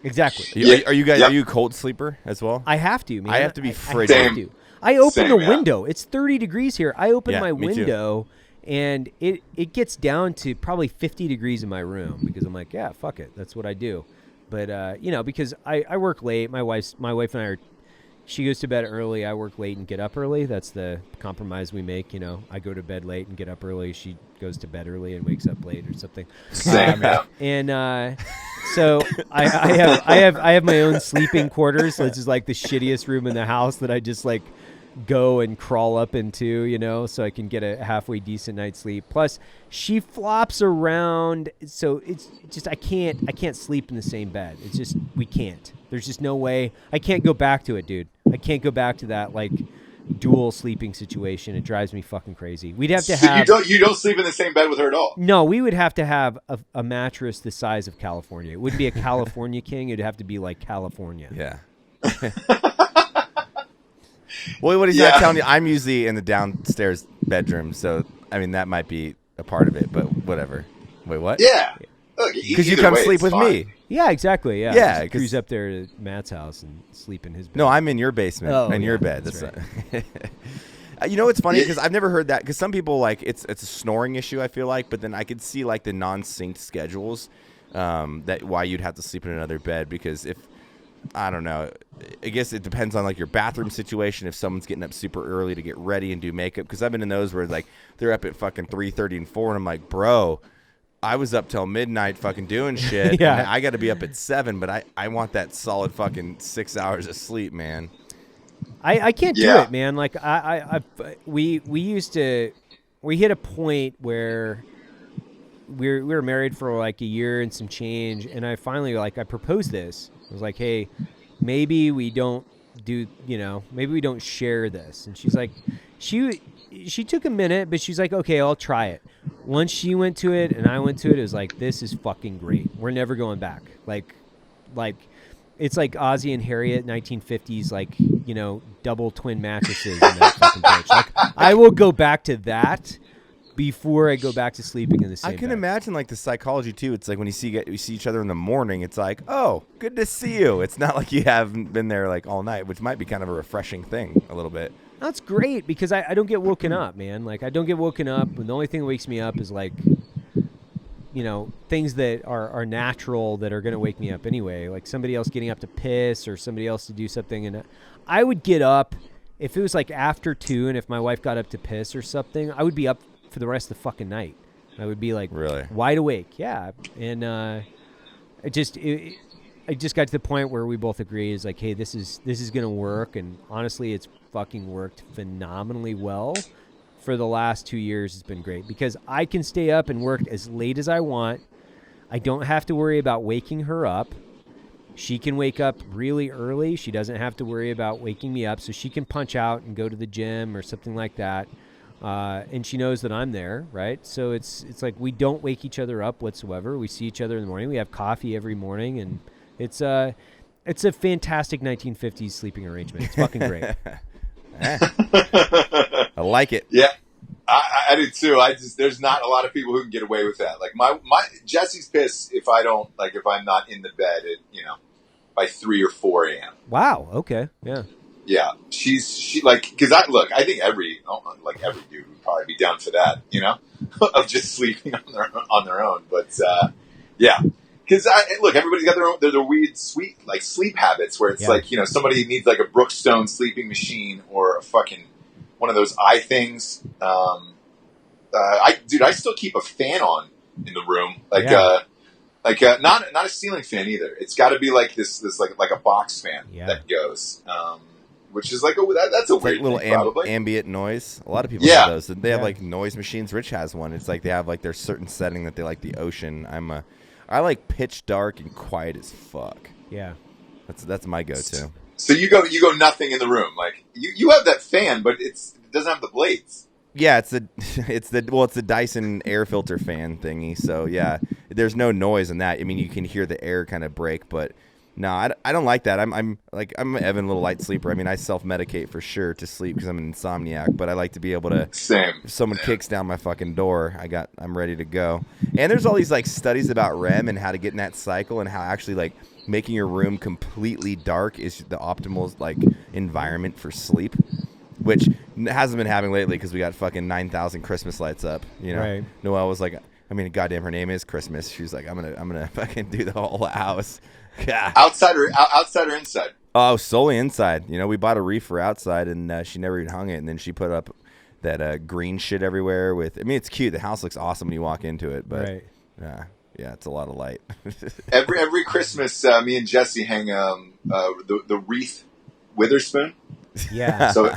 Exactly. Are you guys? Are you a cold sleeper as well? I have to, man. I have to be frigid. I have to. I open the window. It's 30 degrees here. I open my window, and it gets down to probably 50 degrees in my room because I'm like, yeah, fuck it. That's what I do. But because I work late. My wife and I are. She goes to bed early. I work late and get up early. That's the compromise we make. You know, I go to bed late and get up early. She goes to bed early and wakes up late or something. Same. So I have my own sleeping quarters. So it's just like the shittiest room in the house that I just like go and crawl up into, you know, so I can get a halfway decent night's sleep. Plus, she flops around, so it's just I can't sleep in the same bed. It's just we can't. There's just no way. I can't go back to it, dude. I can't go back to that like dual sleeping situation. It drives me fucking crazy. We'd have to have. You don't sleep in the same bed with her at all. No, we would have to have a mattress the size of California. It wouldn't be a California king. It'd have to be like California. Yeah. Well, what he's not telling you, I'm usually in the downstairs bedroom, so I mean that might be a part of it, but whatever. Wait, what? Yeah. Because you come sleep with me. Yeah, exactly. Yeah. Yeah. Cruise up there to Matt's house and sleep in his bed. No, I'm in your basement in your bed. That's right. You know what's funny? Because I've never heard that. Because some people like it's a snoring issue. I feel like, but then I could see like the non-synced schedules. That why you'd have to sleep in another bed because if I don't know. I guess it depends on like your bathroom situation. If someone's getting up super early to get ready and do makeup, because I've been in those where like they're up at fucking 3:30 and 4, and I'm like, bro, I was up till midnight fucking doing shit. Yeah. And I got to be up at 7, but I want that solid fucking 6 hours of sleep, man. I can't do it, man. Like we hit a point where we were married for like a year and some change, and I finally I proposed this. I was like, hey, maybe we don't share this. And she's like, she took a minute, but she's like, okay, I'll try it. Once she went to it and I went to it, it was like, this is fucking great. We're never going back. Like it's like Ozzy and Harriet 1950s, like, you know, double twin mattresses in that fucking bitch. Like, I will go back to that before I go back to sleeping in the same I can bed. imagine like the psychology too. It's like when you see each other in the morning, it's like, oh, good to see you. It's not like you haven't been there like all night, which might be kind of a refreshing thing a little bit. That's great because I don't get woken up, man. Like I don't get woken up, and the only thing that wakes me up is like, you know, things that are natural that are going to wake me up anyway. Like somebody else getting up to piss or somebody else to do something, and I would get up if it was like after 2, and if my wife got up to piss or something, I would be up for the rest of the fucking night. I would be like really wide awake. Yeah. And I just got to the point where we both agreed is like, hey, this is going to work. And honestly, it's fucking worked phenomenally well for the last 2 years. It's been great because I can stay up and work as late as I want. I don't have to worry about waking her up. She can wake up really early. She doesn't have to worry about waking me up, so she can punch out and go to the gym or something like that. And she knows that I'm there, right? So it's like we don't wake each other up whatsoever. We see each other in the morning. We have coffee every morning, and it's a fantastic 1950s sleeping arrangement. It's fucking great. I like it. Yeah, I do too. There's not a lot of people who can get away with that. Like my Jesse's pissed if I'm not in the bed at by 3 or 4 a.m. Wow. Okay. Yeah. Yeah, she like because I think every dude would probably be down for that, of just sleeping on their own. But yeah, because look, everybody's got their weird sweet like sleep habits where it's like somebody needs like a Brookstone sleeping machine or a fucking one of those eye things. I still keep a fan on in the room, not a ceiling fan either. It's got to be like this like a box fan that goes. Which is like that's a weird like little thing, probably. ambient noise. A lot of people have those. They have like noise machines. Rich has one. It's like they have like their certain setting that they like the ocean. I like pitch dark and quiet as fuck. Yeah, that's my go-to. So you go nothing in the room. Like you have that fan, but it doesn't have the blades. Yeah, it's the Dyson air filter fan thingy. So yeah, there's no noise in that. I mean, you can hear the air kind of break, but. No, I don't like that. I'm an Evan, little light sleeper. I mean, I self-medicate for sure to sleep because I'm an insomniac. But I like to be able to. Same. If someone kicks down my fucking door, I'm ready to go. And there's all these like studies about REM and how to get in that cycle and how actually like making your room completely dark is the optimal like environment for sleep, which hasn't been happening lately because we got fucking 9,000 Christmas lights up. Right. Noelle was like, I mean, goddamn, her name is Christmas. She's like, I'm gonna fucking do the whole house. Yeah. Outside or inside? Oh, solely inside. We bought a reefer outside, and she never even hung it. And then she put up that green shit everywhere. I mean, it's cute. The house looks awesome when you walk into it, but yeah, it's a lot of light. every Christmas, me and Jesse hang the wreath Witherspoon. Yeah. So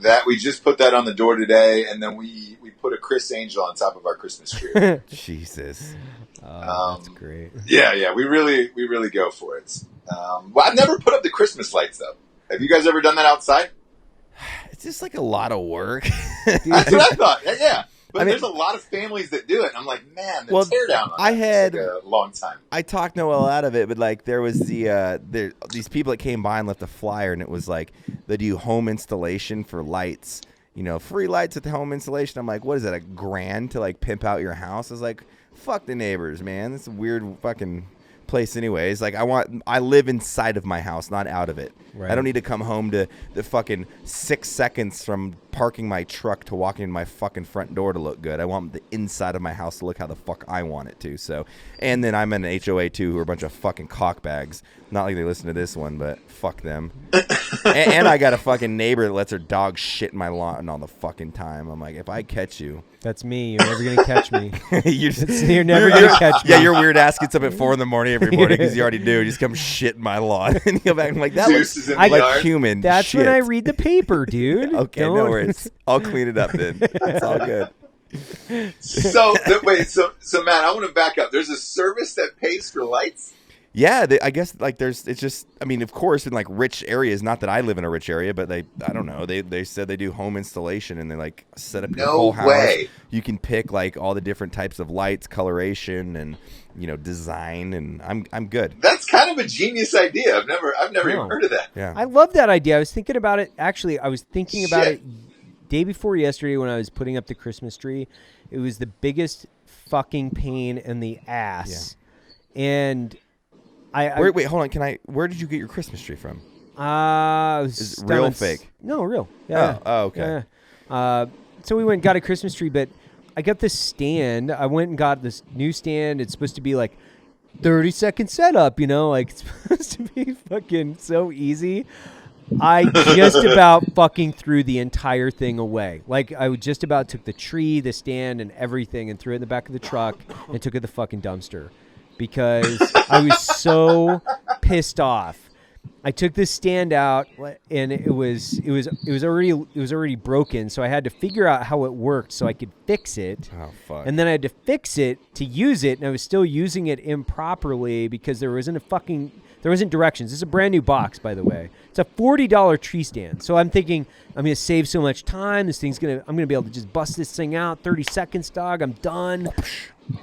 that we just put that on the door today, and then we put a Chris Angel on top of our Christmas tree. Jesus. That's great. Yeah, we really go for it. Well, I've never put up the Christmas lights though. Have you guys ever done that outside? It's just like a lot of work. That's what I thought. Yeah, but there's a lot of families that do it. I'm like, man, the tear down on that a long time. I talked Noelle out of it, but like there was these people that came by and left a flyer, and it was like they do home installation for lights. Free lights at the home installation. I'm like, what is that, $1,000 to like pimp out your house? I was like, fuck the neighbors, man. It's a weird fucking place anyways. Like I live inside of my house, not out of it. Right. I don't need to come home to the fucking 6 seconds from parking my truck to walking in my fucking front door to look good. I want the inside of my house to look how the fuck I want it to. So, and then I'm in an HOA too, who are a bunch of fucking cockbags. Not like they listen to this one, but fuck them. and I got a fucking neighbor that lets her dog shit in my lawn all the fucking time. I'm like, if I catch you. That's me. You're never going to catch me. You're never going to catch me. Yeah, your weird ass gets up at 4 a.m. every morning because you already do. You just come shit in my lawn. And you go back and I'm like, that looks like human That's shit. when I read the paper, dude. Okay, no worries. I'll clean it up then. It's all good. So Matt, I want to back up. There's a service that pays for lights? Yeah, I guess like it's just, I mean, of course, in like rich areas, not that I live in a rich area, but I don't know. They said they do home installation and they like set up your whole house. Way. You can pick like all the different types of lights, coloration, and design, and I'm good. That's kind of a genius idea. I've never even heard of that. Yeah, I love that idea. I was thinking about it. Actually, I was thinking about it day before yesterday when I was putting up the Christmas tree. It was the biggest fucking pain in the ass, and. Wait, hold on. Where did you get your Christmas tree from? Is it real, fake? No, real. Yeah. Oh, okay. Yeah. So we went and got a Christmas tree, but I got this stand. I went and got this new stand. It's supposed to be like 30-second setup, like it's supposed to be fucking so easy. I just about fucking threw the entire thing away. Like I just about took the tree, the stand, and everything and threw it in the back of the truck and took it to the fucking dumpster. Because I was so pissed off. I took this stand out and it was already broken, so I had to figure out how it worked so I could fix it. Oh fuck. And then I had to fix it to use it, and I was still using it improperly because there wasn't directions. This is a brand new box, by the way. It's a $40 tree stand. So I'm thinking I'm going to save so much time. I'm going to be able to just bust this thing out 30 seconds, dog. I'm done.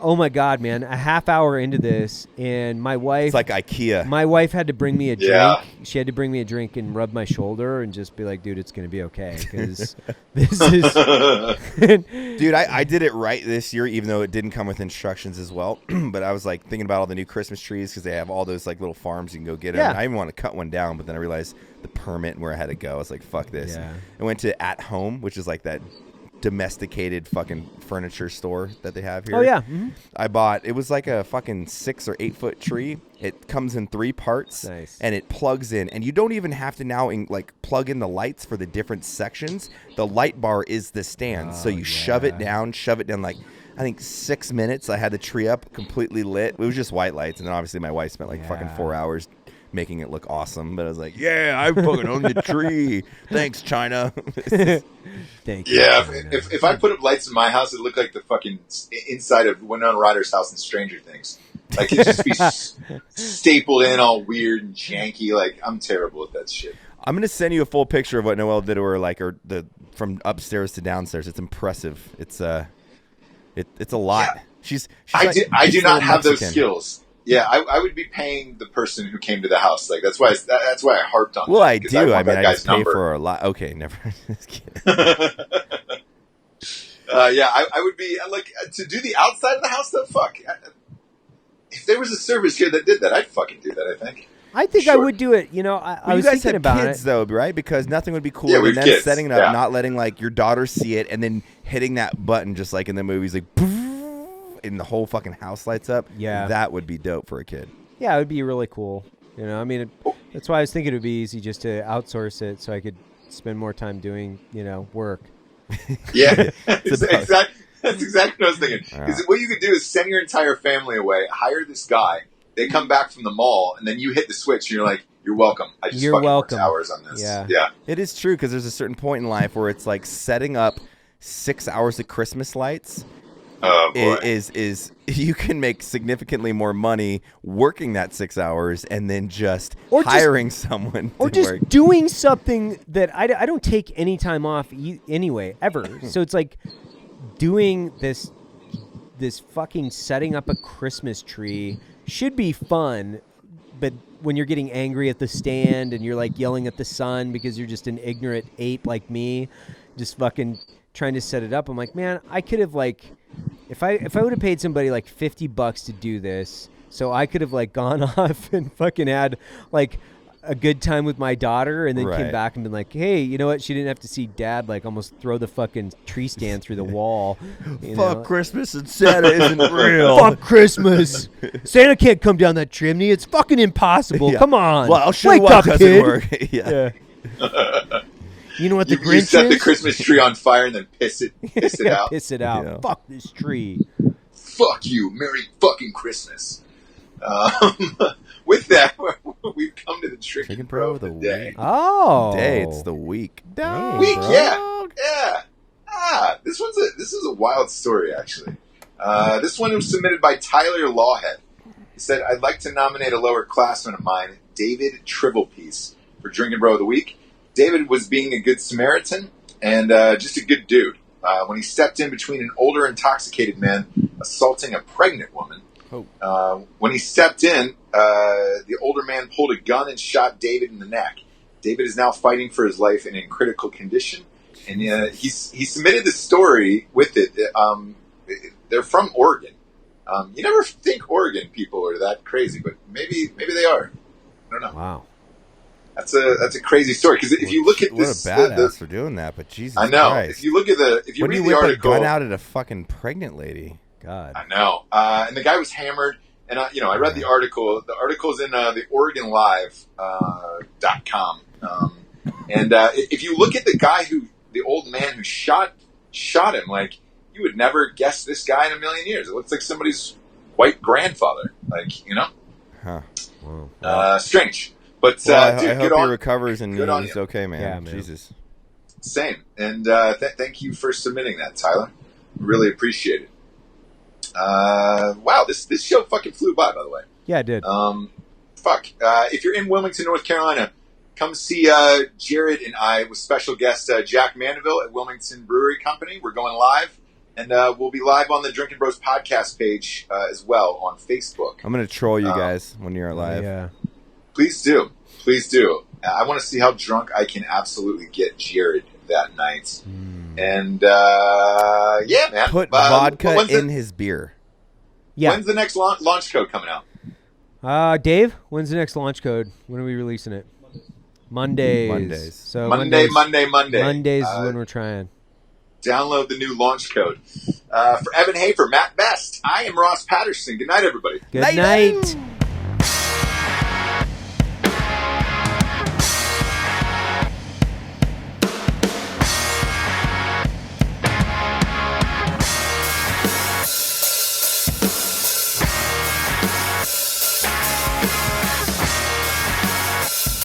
Oh my God, man! A half hour into this, and my wife. It's like IKEA. My wife had to bring me a drink. Yeah. She had to bring me a drink and rub my shoulder and just be like, "Dude, it's gonna be okay." Because this is. Dude, I did it right this year, even though it didn't come with instructions as well. But I was like thinking about all the new Christmas trees because they have all those like little farms you can go get them. Yeah. And I even want to cut one down, but then I realized the permit and where I had to go. I was like, fuck this. Yeah. I went to At Home, which is like that domesticated fucking furniture store that they have here. Oh yeah. Mm-hmm. I bought, it was like a fucking 6 or 8 foot tree. It comes in 3 parts. Nice. And it plugs in, and you don't even have to now plug in the lights for the different sections. The light bar is the stand. So you shove it down like I think 6 minutes. I had the tree up completely lit. It was just white lights, and then obviously my wife spent like fucking 4 hours making it look awesome. But I was like, yeah, I fucking own the tree. Thanks, China. Thank you. Yeah, if I put up lights in my house, it look like the fucking inside of Winona Ryder's house in Stranger Things. Like it'd just be stapled in all weird and janky. Like I'm terrible at that shit. I'm gonna send you a full picture of what Noelle did to her, or the from upstairs to downstairs. It's impressive. It's a lot. Yeah. She's I do not have those Mexican. skills. Yeah, I would be paying the person who came to the house. Like that's why I harped on. Well, that, I because do. I want mean, that I guy's just pay number. for a lot. Okay, never. Just kidding. Yeah, I would be like to do the outside of the house. Though, fuck. If there was a service here that did that, I'd fucking do that. I think. I think I Sure. would do it. You know, I was you guys thinking have about kids it. though, right? Because nothing would be cooler Yeah, we than have them kids. setting it up, Yeah. not letting like your daughter see it, and then hitting that button just like in the movies, like, and the whole fucking house lights up. Yeah. That would be dope for a kid. Yeah, it would be really cool. You know, I mean, that's why I was thinking it would be easy just to outsource it so I could spend more time doing, work. Yeah, It's about- that's exactly what I was thinking. Because what you could do is send your entire family away, hire this guy. They come back from the mall, and then you hit the switch, and you're like, "You're welcome. I just You're fucking welcome. worked hours on this." Yeah. It is true because there's a certain point in life where it's like setting up 6 hours of Christmas lights. Oh boy. Is you can make significantly more money working that 6 hours and then just Or just- hiring someone Or to just work. doing something that I don't take any time off anyway, ever. So it's like doing this fucking setting up a Christmas tree should be fun, but when you're getting angry at the stand and you're like yelling at the sun because you're just an ignorant ape like me, just fucking trying to set it up, I'm like, man, I could have like, if I would have paid somebody like $50 to do this, so I could have like gone off and fucking had like a good time with my daughter, and then came Right. back and been like, hey, you know what? She didn't have to see Dad like almost throw the fucking tree stand through the wall. You know? Christmas and Santa isn't real. Fuck Christmas. Santa can't come down that chimney. It's fucking impossible. Yeah. Come on. Well, I'll show Wake you why up, it kid. doesn't work. Yeah. Yeah. You know what the You Grinch set the is? Christmas tree on fire and then piss it Yeah, out. piss it out. Yeah. Fuck this tree. Fuck you, Merry fucking Christmas. With that, we've come to the Drinkin' Bro of the day. Oh. Day, it's the week. Hey, Week, bro. yeah. This is a wild story actually. This one was submitted by Tyler Lawhead. He said, "I'd like to nominate a lower classman of mine, David Trivialpiece, for Drinkin' Bro of the Week. David was being a good Samaritan and just a good dude. When he stepped in between an older intoxicated man assaulting a pregnant woman. When he stepped in, the older man pulled a gun and shot David in the neck. David is now fighting for his life and in critical condition. And he submitted the story with it. They're from Oregon. You never think Oregon people are that crazy, but maybe they are. I don't know. Wow. That's a crazy story because if you look at this, what a badass for doing that, but Jesus I know. Christ. If you look at if you when read you the whip article, a gun out at a fucking pregnant lady. God. I know. And the guy was hammered. And I read the article. The article's in the OregonLive.com. And if you look at the old man who shot him, like you would never guess this guy in a million years. It looks like somebody's white grandfather. Like Huh. Wow. strange. But Well, I dude, hope good he on. recovers and Good on he's you. okay, man. Yeah, man. Jesus. Same. And thank you for submitting that, Tyler. Really appreciate it. Wow, this show fucking flew by the way. Yeah, it did. If you're in Wilmington, North Carolina, come see Jared and I with special guest Jack Mandeville at Wilmington Brewery Company. We're going live And we'll be live on the Drinkin' Bros podcast page as well on Facebook. I'm going to troll you guys when you're live. Yeah. Please do. Please do. I want to see how drunk I can absolutely get Jared that night. And, yeah, man. Put vodka in his beer. Yeah. When's the next launch code coming out? Dave, when's the next launch code? When are we releasing it? Mondays. So Monday. Mondays is when we're trying. Download the new launch code. For Evan Hafer, Matt Best, I am Ross Patterson. Good night, everybody. Good night.